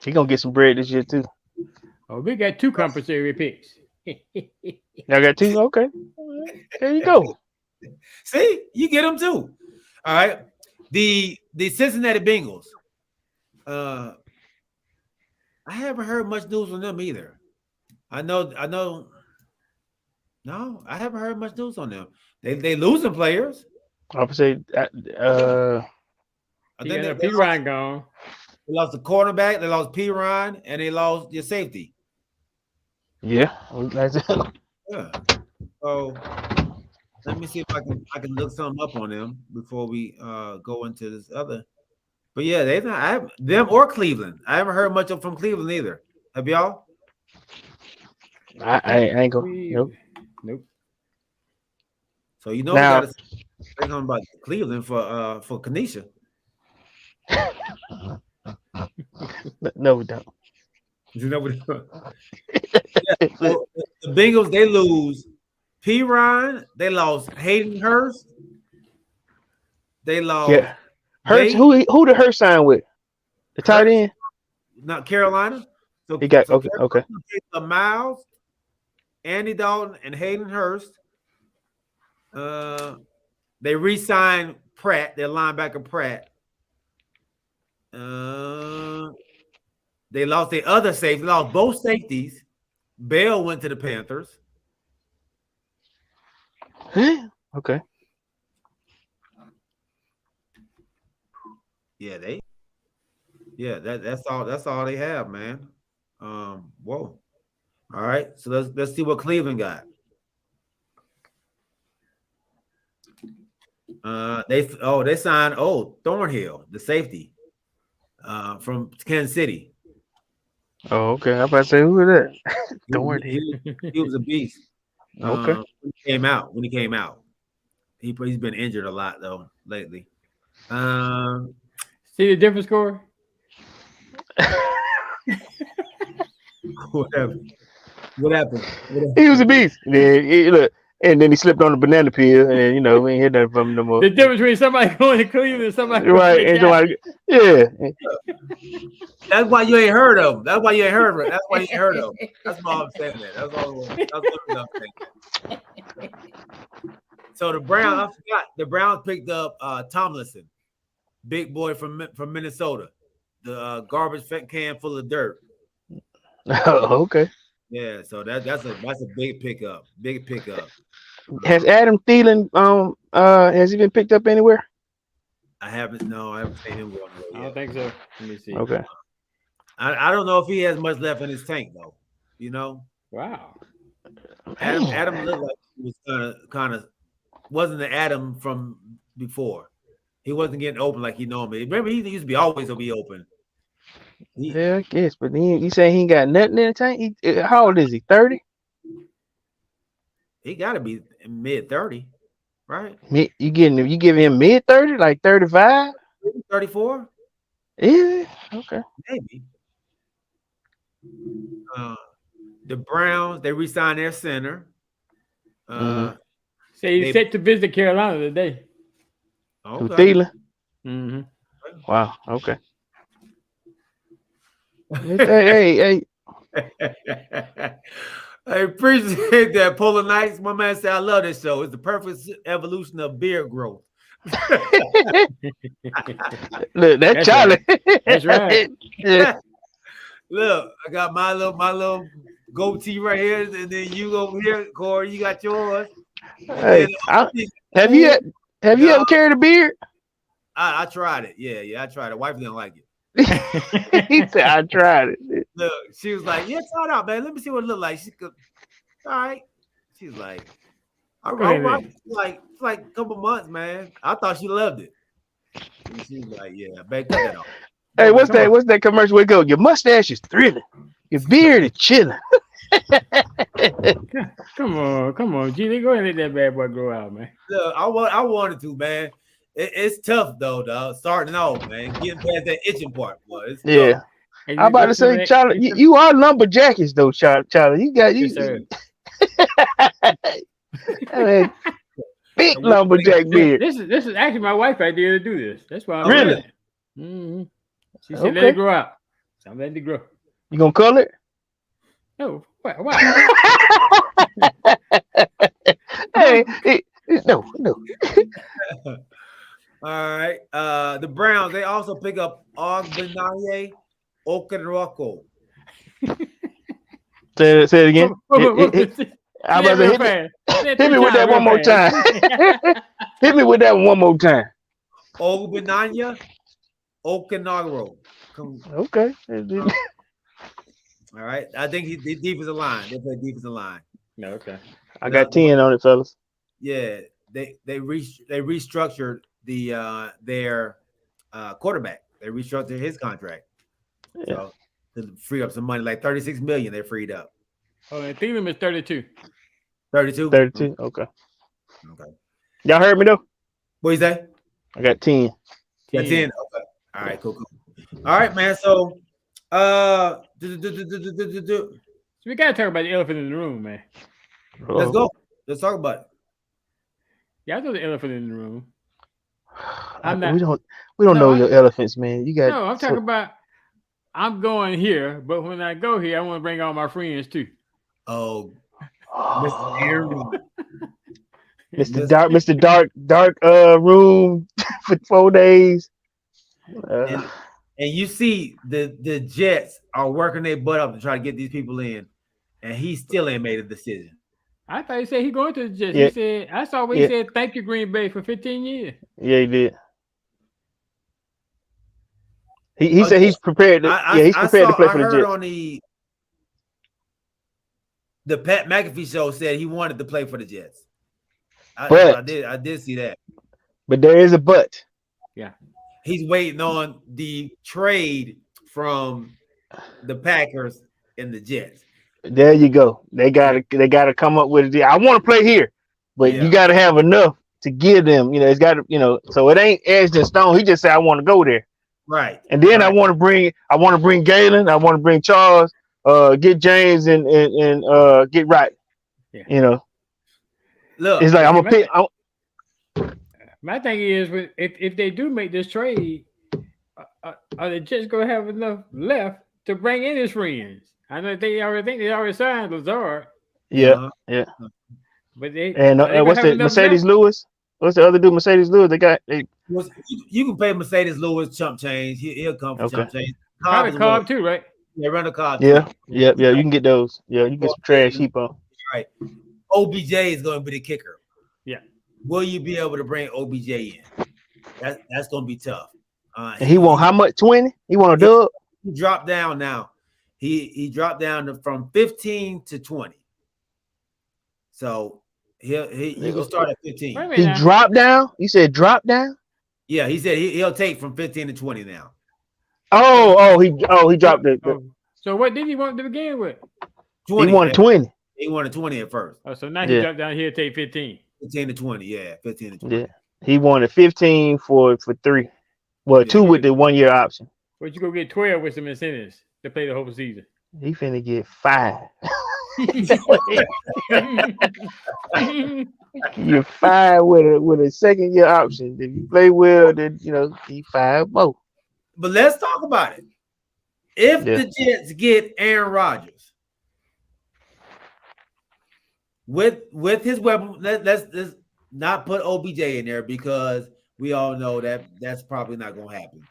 He gonna get some bread this year too. Oh, we got 2 compensatory picks. Y'all got 2? Okay. There you go. See, you get them too. All right. The Cincinnati Bengals. I haven't heard much news on them either. I know. No, I haven't heard much news on them. They losing players. I would say I think they P. Ryan gone. lost the quarterback, they lost P. Ryan, and they lost your safety. yeah. Yeah. So let me see if I can look something up on them before we go into this other. But yeah, they not. Them or Cleveland. I haven't heard much from Cleveland either. Have y'all? I ain't go. Nope. So we Now- got to say something about Cleveland for Kanisha. No, we don't. You know what? So the Bengals, they lose P. Ryan. They lost Hayden Hurst. They lost. Yeah. Hurts. Wade, Who did Hurst sign with? The tight Hurts? end. not Carolina. So He got okay. Carolina Okay. picked up Miles, Andy Dalton, and Hayden Hurst. They re-signed Pratt, their linebacker Pratt. They lost their other safety. They lost both safeties. Bell went to the Panthers. Okay. That's all they have, man. Whoa. All right, so let's see what Cleveland got. They signed Thornhill, the safety, from Kansas City. Oh, okay. I'm about to say who is that? He, Thornhill. he was a beast. Okay. When he came out, he's been injured a lot though lately. See the difference, Corey? Whatever. What happened? He was a beast. Look, and then he slipped on the banana peel, and we ain't heard nothing from him no more. The difference between somebody going to Cleveland and somebody Right, and somebody, yeah. That's why you ain't heard of him. That's why you ain't heard of him. That's why you ain't heard of him. That's why I'm saying that. That's all. That's what I'm saying. So the Browns, I forgot. The Browns picked up Tomlinson, big boy from Minnesota, the garbage can full of dirt. Oh, okay. Yeah, so that's a big pickup. Big pickup. Has Adam Thielen has he been picked up anywhere? I haven't seen him going away yet. I don't think so. Let me see. Okay. I don't know if he has much left in his tank though. Wow. Adam looked like he was kind of wasn't the Adam from before. He wasn't getting open like he normally. Remember, he used to be always gonna be open. Yeah, I guess, but you saying he ain't got nothing in the tank? How old is he? 30? He got to be mid 30, right? You giving him mid 30, like 35? 34? Yeah, okay. Maybe. The Browns, they re-signed their center. So he's set to visit Carolina today. Okay. Thielen? Mm-hmm. Wow, okay. Hey. I appreciate that, Polar Nights. My man said, I love this show. It's the perfect evolution of beard growth. Look, that's Charlie. Right. That's right. Yeah. Look, I got my little goatee right here, and then you over here, Corey, you got yours. Hey, have you ever carried a beard? I tried it. Yeah, I tried it. Wife didn't like it. He said, I tried it. Look, she was like, yeah, try it out, man. Let me see what it look like. She could, all right. She's like, all right. Like a couple months, man. I thought she loved it. And she was like, yeah, back that off. Hey, what's that commercial where it go? Your mustache is thrilling. Your beard is chilling. Come on, G. Go ahead and let that bad boy grow out, man. Look, I wanted to, man. It's tough though, dog. Starting off, man, getting past that itching part, boy. Yeah. I'm about to say, Charlie, you are lumberjackies though, Charlie. You got you. I mean, big lumberjack beard. This is actually my wife's idea to do this. That's why I'm really. Mm-hmm. She said, "Let it grow out." So I'm letting it grow. You gonna color it? No. Why? Hey, no. All right. The Browns, they also pick up Ogbonnaya Okeroko. Say it again. I'm about to hit me with that one more time. Hit me with that one more time. Ogbonnaya Okenaro. Okay. All right. I think he's defensive line. They play defensive line. No, okay. I got 10 on it, fellas. Yeah. They restructured their quarterback. They restructured his contract. Yeah. So to free up some money, like $36 million, they freed up. Oh, and Thielen is 32. 32? 32. Okay. Y'all heard me though? What you say? I got 10. Got 10. Okay. All right, cool. All right, man. So So we gotta talk about the elephant in the room, man. Let's go. Let's talk about it. Yeah, I know the elephant in the room. We don't know your elephants, man. You got no. I'm talking about. I'm going here, but when I go here, I want to bring all my friends too. Oh, Mr. Aaron. Mr. Dark room for 4 days. And you see the Jets are working their butt up to try to get these people in, and he still ain't made a decision. I thought he said he going to the Jets. Yeah. He said I saw where he said thank you Green Bay for 15 years. Yeah, he did. He said he's prepared to. He's prepared to play for the Jets. the Pat McAfee show said he wanted to play for the Jets. But I did see that. but there is a but. Yeah. He's waiting on the trade from the Packers and the Jets. There you go. They gotta come up with a deal. I want to play here, but you Yeah. gotta have enough to give them. It's got to, so it ain't edged in stone. He just said I want to go there. Right. And then right. I want to bring Galen, I want to bring Charles, get James and get right. Yeah. Look, It's like I'm gonna pick. My thing is, if they do make this trade, are the Jets gonna have enough left to bring in his friends? I know they already signed Lazard. Yeah, yeah. But they And what's the Mercedes Lewis? What's the other dude? Mercedes Lewis. You can pay Mercedes Lewis chump change. He'll come for chump change. Cobb too, right? Yeah, run the Cobb. Yeah. You can get those. Yeah, you can get some trash heap on. Right. OBJ is going to be the kicker. Yeah. Will you be able to bring OBJ in? That's going to be tough. And he want how much? 20? He want a dub? He dropped down now. He dropped down from 15 to 20. So he will start at 15. He dropped down? You said drop down? Yeah, he said he'll take from 15 to 20 now. He dropped it. So what did he want to begin with? 20. He wanted 20. He wanted 20 at first. Oh, so now he dropped down here to take 15. 15 to 20, yeah. 15 to 20. Yeah. He wanted 15 for 3. Well, 2 with the 1 year option. But you go get 12 with some incentives to play the whole season. He finna get 5. You're 5 with a 2nd year option. If you play well, then he 5 more. But let's talk about it. If the Jets get Aaron Rodgers with his weapon, let's not put OBJ in there because we all know that's probably not going to happen.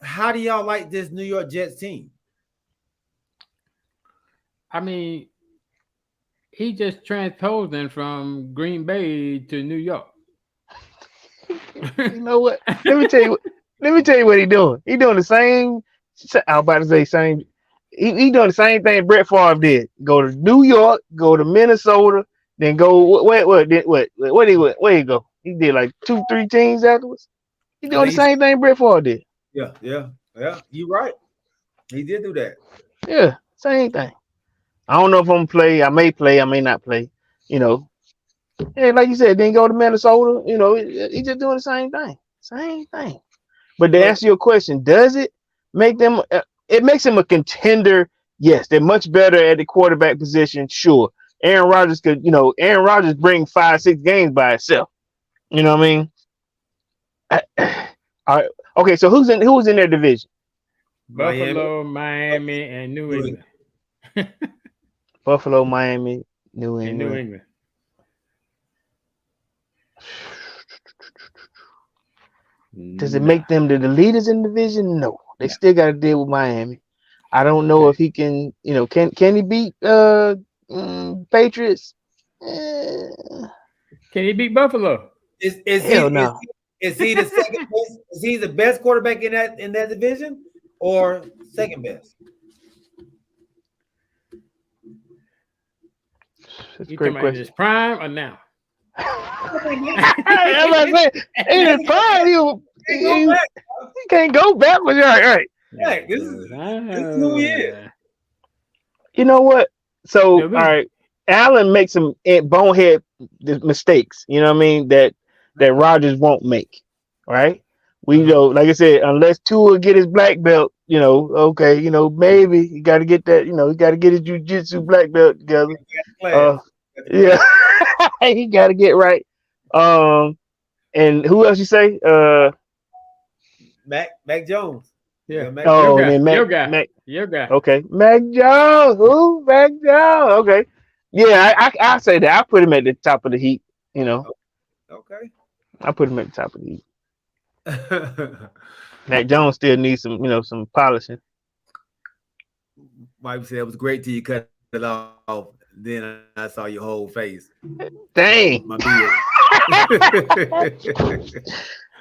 How do y'all like this New York Jets team? I mean, he just transposed them from Green Bay to New York. You know what? Let me tell you what he's doing. He's doing the same. I was about to say same. He doing the same thing Brett Favre did. Go to New York, go to Minnesota, then go where he go? He did like 2-3 teams afterwards. He doing the same thing Brett Favre did. Yeah. You're right. He did do that. Yeah, same thing. I don't know if I'm gonna play. I may play. I may not play. And like you said, then go to Minnesota. He's just doing the same thing. Same thing. But to answer your question, does it make them? It makes them a contender. Yes, they're much better at the quarterback position. Sure, Aaron Rodgers could. Aaron Rodgers bring 5-6 games by itself. You know what I mean? All right. Okay. So who's in their division? Buffalo, Miami, and New England. Buffalo, Miami, New England. Does it make them the leaders in the division? No. They still got to deal with Miami. I don't know if he can, can he beat Patriots? Can he beat Buffalo? Is Hell no. Is he the second best? Is he the best quarterback in that division or second best? That's a You great talking about question. his prime or now? I'm about to say, in his prime, he can't go backwards. All right. Yeah, this is who he is. You know what? So, all right, Allen makes some bonehead mistakes. You know what I mean? That Rodgers won't make. Right? We know, like I said, unless Tua get his black belt, okay, maybe he got to get that. He got to get his jiu-jitsu black belt together. Yeah, he got to get right. And who else you say? Mac Jones. Yeah. Your guy. Okay, Mac Jones. Who? Mac Jones. Okay. Yeah, I say that. I put him at the top of the heap. Okay. I put him at the top of the heap. Mac Jones still needs some polishing. Mike said it was great till you cut it off. Then I saw your whole face. Dang. My beard.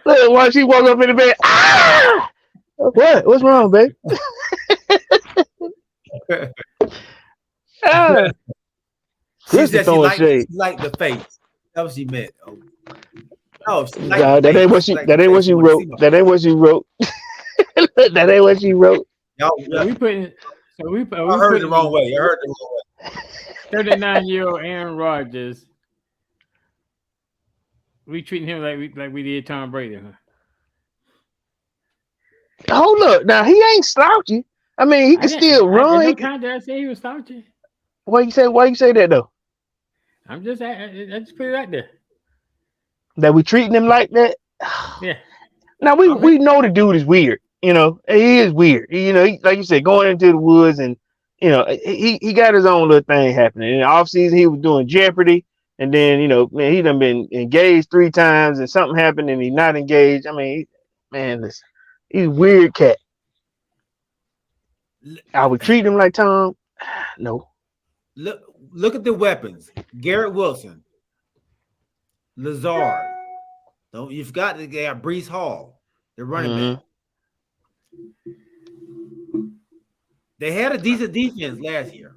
Look, once she woke up in the bed. Ah! What? What's wrong, babe? Ah, She Chris is said she throwing liked shade. the face. That's what she meant. Oh, no, she liked Nah, the that ain't face. what She she. liked the That ain't face. what She she wanted to wrote. see my That face. ain't what she wrote. That ain't what she wrote. Y'all, So we y'all, putting. So we I heard it the wrong way. I heard it the wrong way. 39-year-old Aaron Rodgers. We treating him like we did Tom Brady. Huh? Hold up. Now he ain't slouchy. I mean, he I can didn't. still I run. no time did I say he was slouchy. Why you say? Why you say that though? I'm just. I just put it out there. That we treating him like that? Yeah. Now I mean, we know the dude is weird. You know, he is weird. He, like you said, going into the woods and he got his own little thing happening. In the off season, he was doing Jeopardy, and then man, he done been engaged 3 times, and something happened, and he's not engaged. I mean, man, listen, he's a weird cat. I would treat him like Tom. No. look at the weapons. Garrett Wilson, Lazard. Don't you forgot they got Brees Hall, the running back. They had a decent defense last year.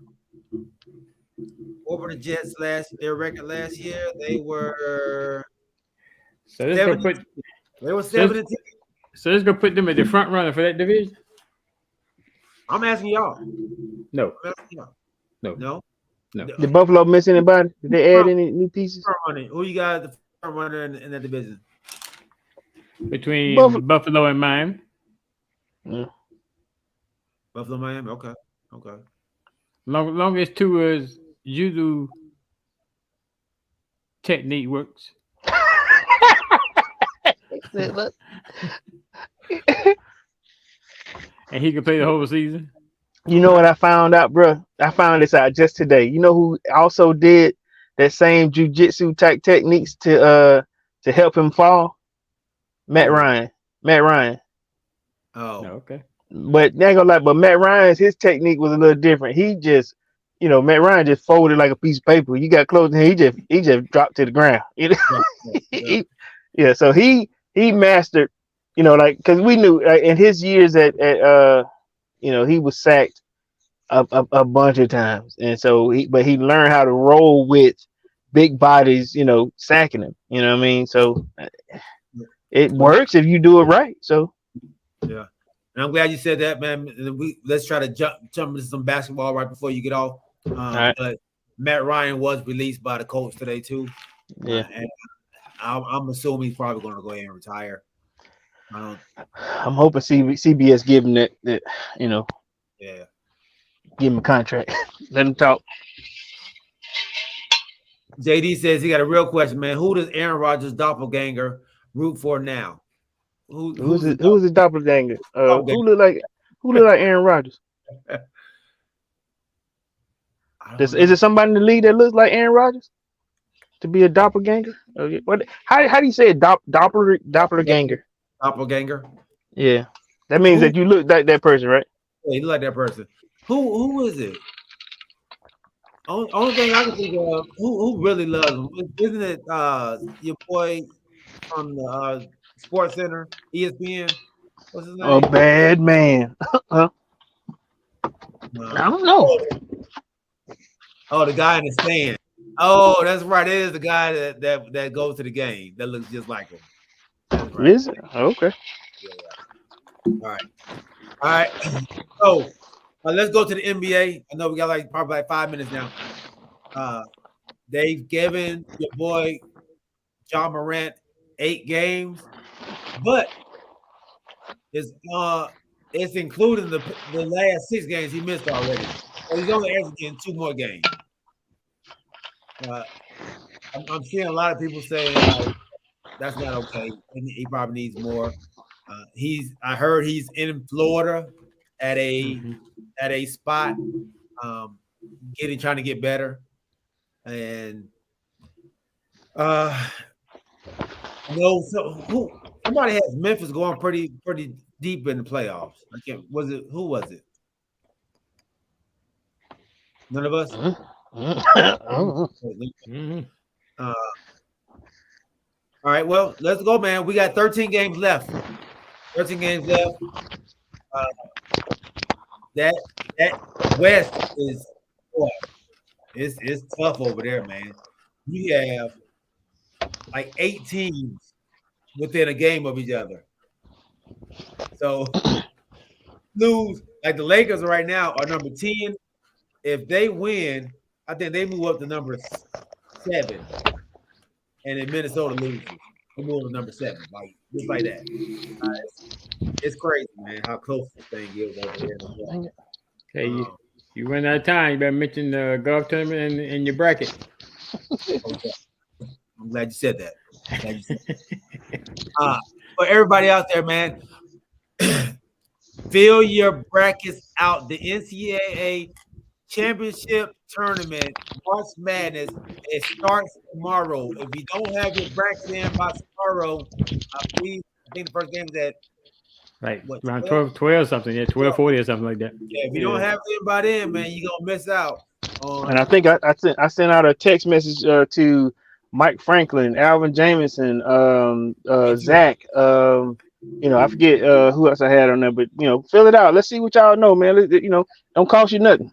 Over the Jets their record last year, they were So let's go 7. put. They were 7. So let's go put them at the front runner for that division. I'm asking y'all. No. I'm asking y'all. No. No. Did Buffalo miss anybody? Did they add any new pieces? Front running. Who you got the front runner in that division? Between Buffalo. Buffalo and Miami. Buffalo, Miami. Okay. Long as Tua's judo technique works. And he can play the whole season. You know what I found out, bro? I found this out just today. You know who also did that same jujitsu type techniques to help him fall? Matt Ryan. Oh, okay. But they ain't gonna lie, but Matt his technique was a little different. He just, Matt Ryan just folded like a piece of paper. You got close to him, he just dropped to the ground. Yeah. So he mastered, like because we knew in his years at he was sacked a bunch of times, and so he learned how to roll with big bodies, sacking him. You know what I mean? So it works if you do it right. So yeah. And I'm glad you said that, man. Let's try to jump into some basketball right before you get off. right. But Matt Ryan was released by the Colts today too. Yeah. And I'm assuming he's probably going to go ahead and retire. I'm hoping CBS give him that Yeah. give him a contract. Let him talk. JD says he got a real question, man. Who does Aaron Rodgers' doppelganger root for now? Who's his doppelganger? Who look like Aaron Rodgers? Is it somebody in the league that looks like Aaron Rodgers to be a doppelganger? What? How do you say it? Doppelganger. Doppelganger. Yeah, that means that you look like that person, right? Yeah, you look like that person. Who is it? Only thing I can think of who really loves him isn't it your boy from the Sports Center, ESPN? What's his name? A bad man. I don't know. Oh, the guy in the stand. Oh, that's right. It is the guy that goes to the game that looks just like him. That's right. Is it? Okay. Yeah. All right. So let's go to the NBA. I know we got probably 5 minutes now. They've given your boy John Morant 8 games, but it's including the last 6 games he missed already. So he's only asking 2 more games. I'm seeing a lot of people saying that's not okay, and he probably needs more. I heard he's in Florida at a spot, trying to get better, and somebody has Memphis going pretty deep in the playoffs. Who was it? None of us. All right, well, let's go, man. We got 13 games left. 13 games left. That West is boy, it's tough over there, man. You have like 8 teams within a game of each other. So lose like the Lakers right now are number 10. If they win, I think they move up to number 7, and then Minnesota loses, they move to number 7, like just like that. It's crazy, man, how close this thing is over here. Okay, you run out of time. You better mention the golf tournament in your bracket. Okay. I'm glad you said that. For everybody out there, man, fill your brackets out. The NCAA championship tournament, March Madness, it starts tomorrow. If you don't have your bracket in by tomorrow, please, I think the first game is at Right, what, around 12? 12 something, 12:40 or something like that. Yeah, if you don't have it in by then, man, you're gonna miss out on. And I think I sent out a text message to Mike Franklin, Alvin Jameson, Zach. I forget who else I had on there, but fill it out. Let's see what y'all know, man. Don't cost you nothing.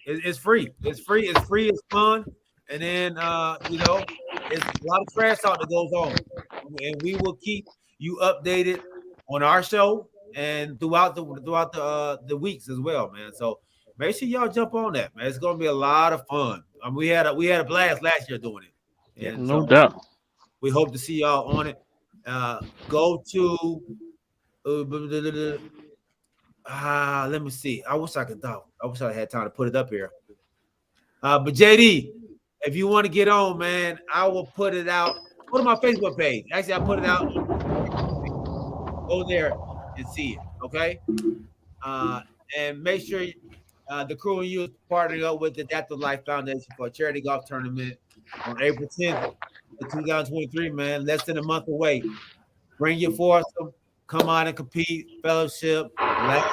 It's free. It's free. It's free. It's fun. And then it's a lot of trash talk that goes on, and we will keep you updated on our show and throughout the weeks as well, man. So make sure y'all jump on that, man. It's gonna be a lot of fun. We had a blast last year doing it. And no doubt. We hope to see y'all on it. Go to let me see. I wish I had time to put it up here. But JD, if you want to get on, man, I will put it out. Go to my Facebook page. Actually, I put it out. Go there and see it. Okay. And make sure the crew and you is partnering up with the Adaptive Life Foundation for a charity golf tournament on April 10th, 2023. Man, less than a month away. Bring your foursome. Come on and compete, fellowship, and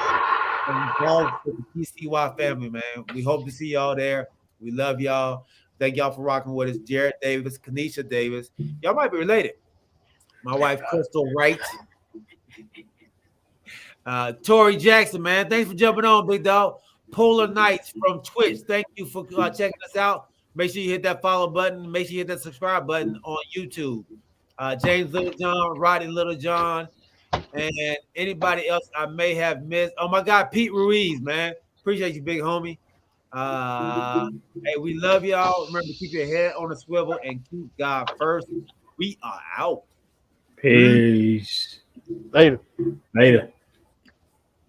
involved with the PCY family, man. We hope to see y'all there. We love y'all. Thank y'all for rocking with us. Jared Davis, Kanisha Davis. Y'all might be related. My wife, Crystal Wright. Tori Jackson, man. Thanks for jumping on, big dog. Polar Nights from Twitch. Thank you for checking us out. Make sure you hit that follow button. Make sure you hit that subscribe button on YouTube. James Littlejohn, Rodney Littlejohn, and anybody else I may have missed. Oh my God, Pete Ruiz, man. Appreciate you, big homie. Hey, we love y'all. Remember to keep your head on the swivel and keep God first. We are out. Peace. Later. Later.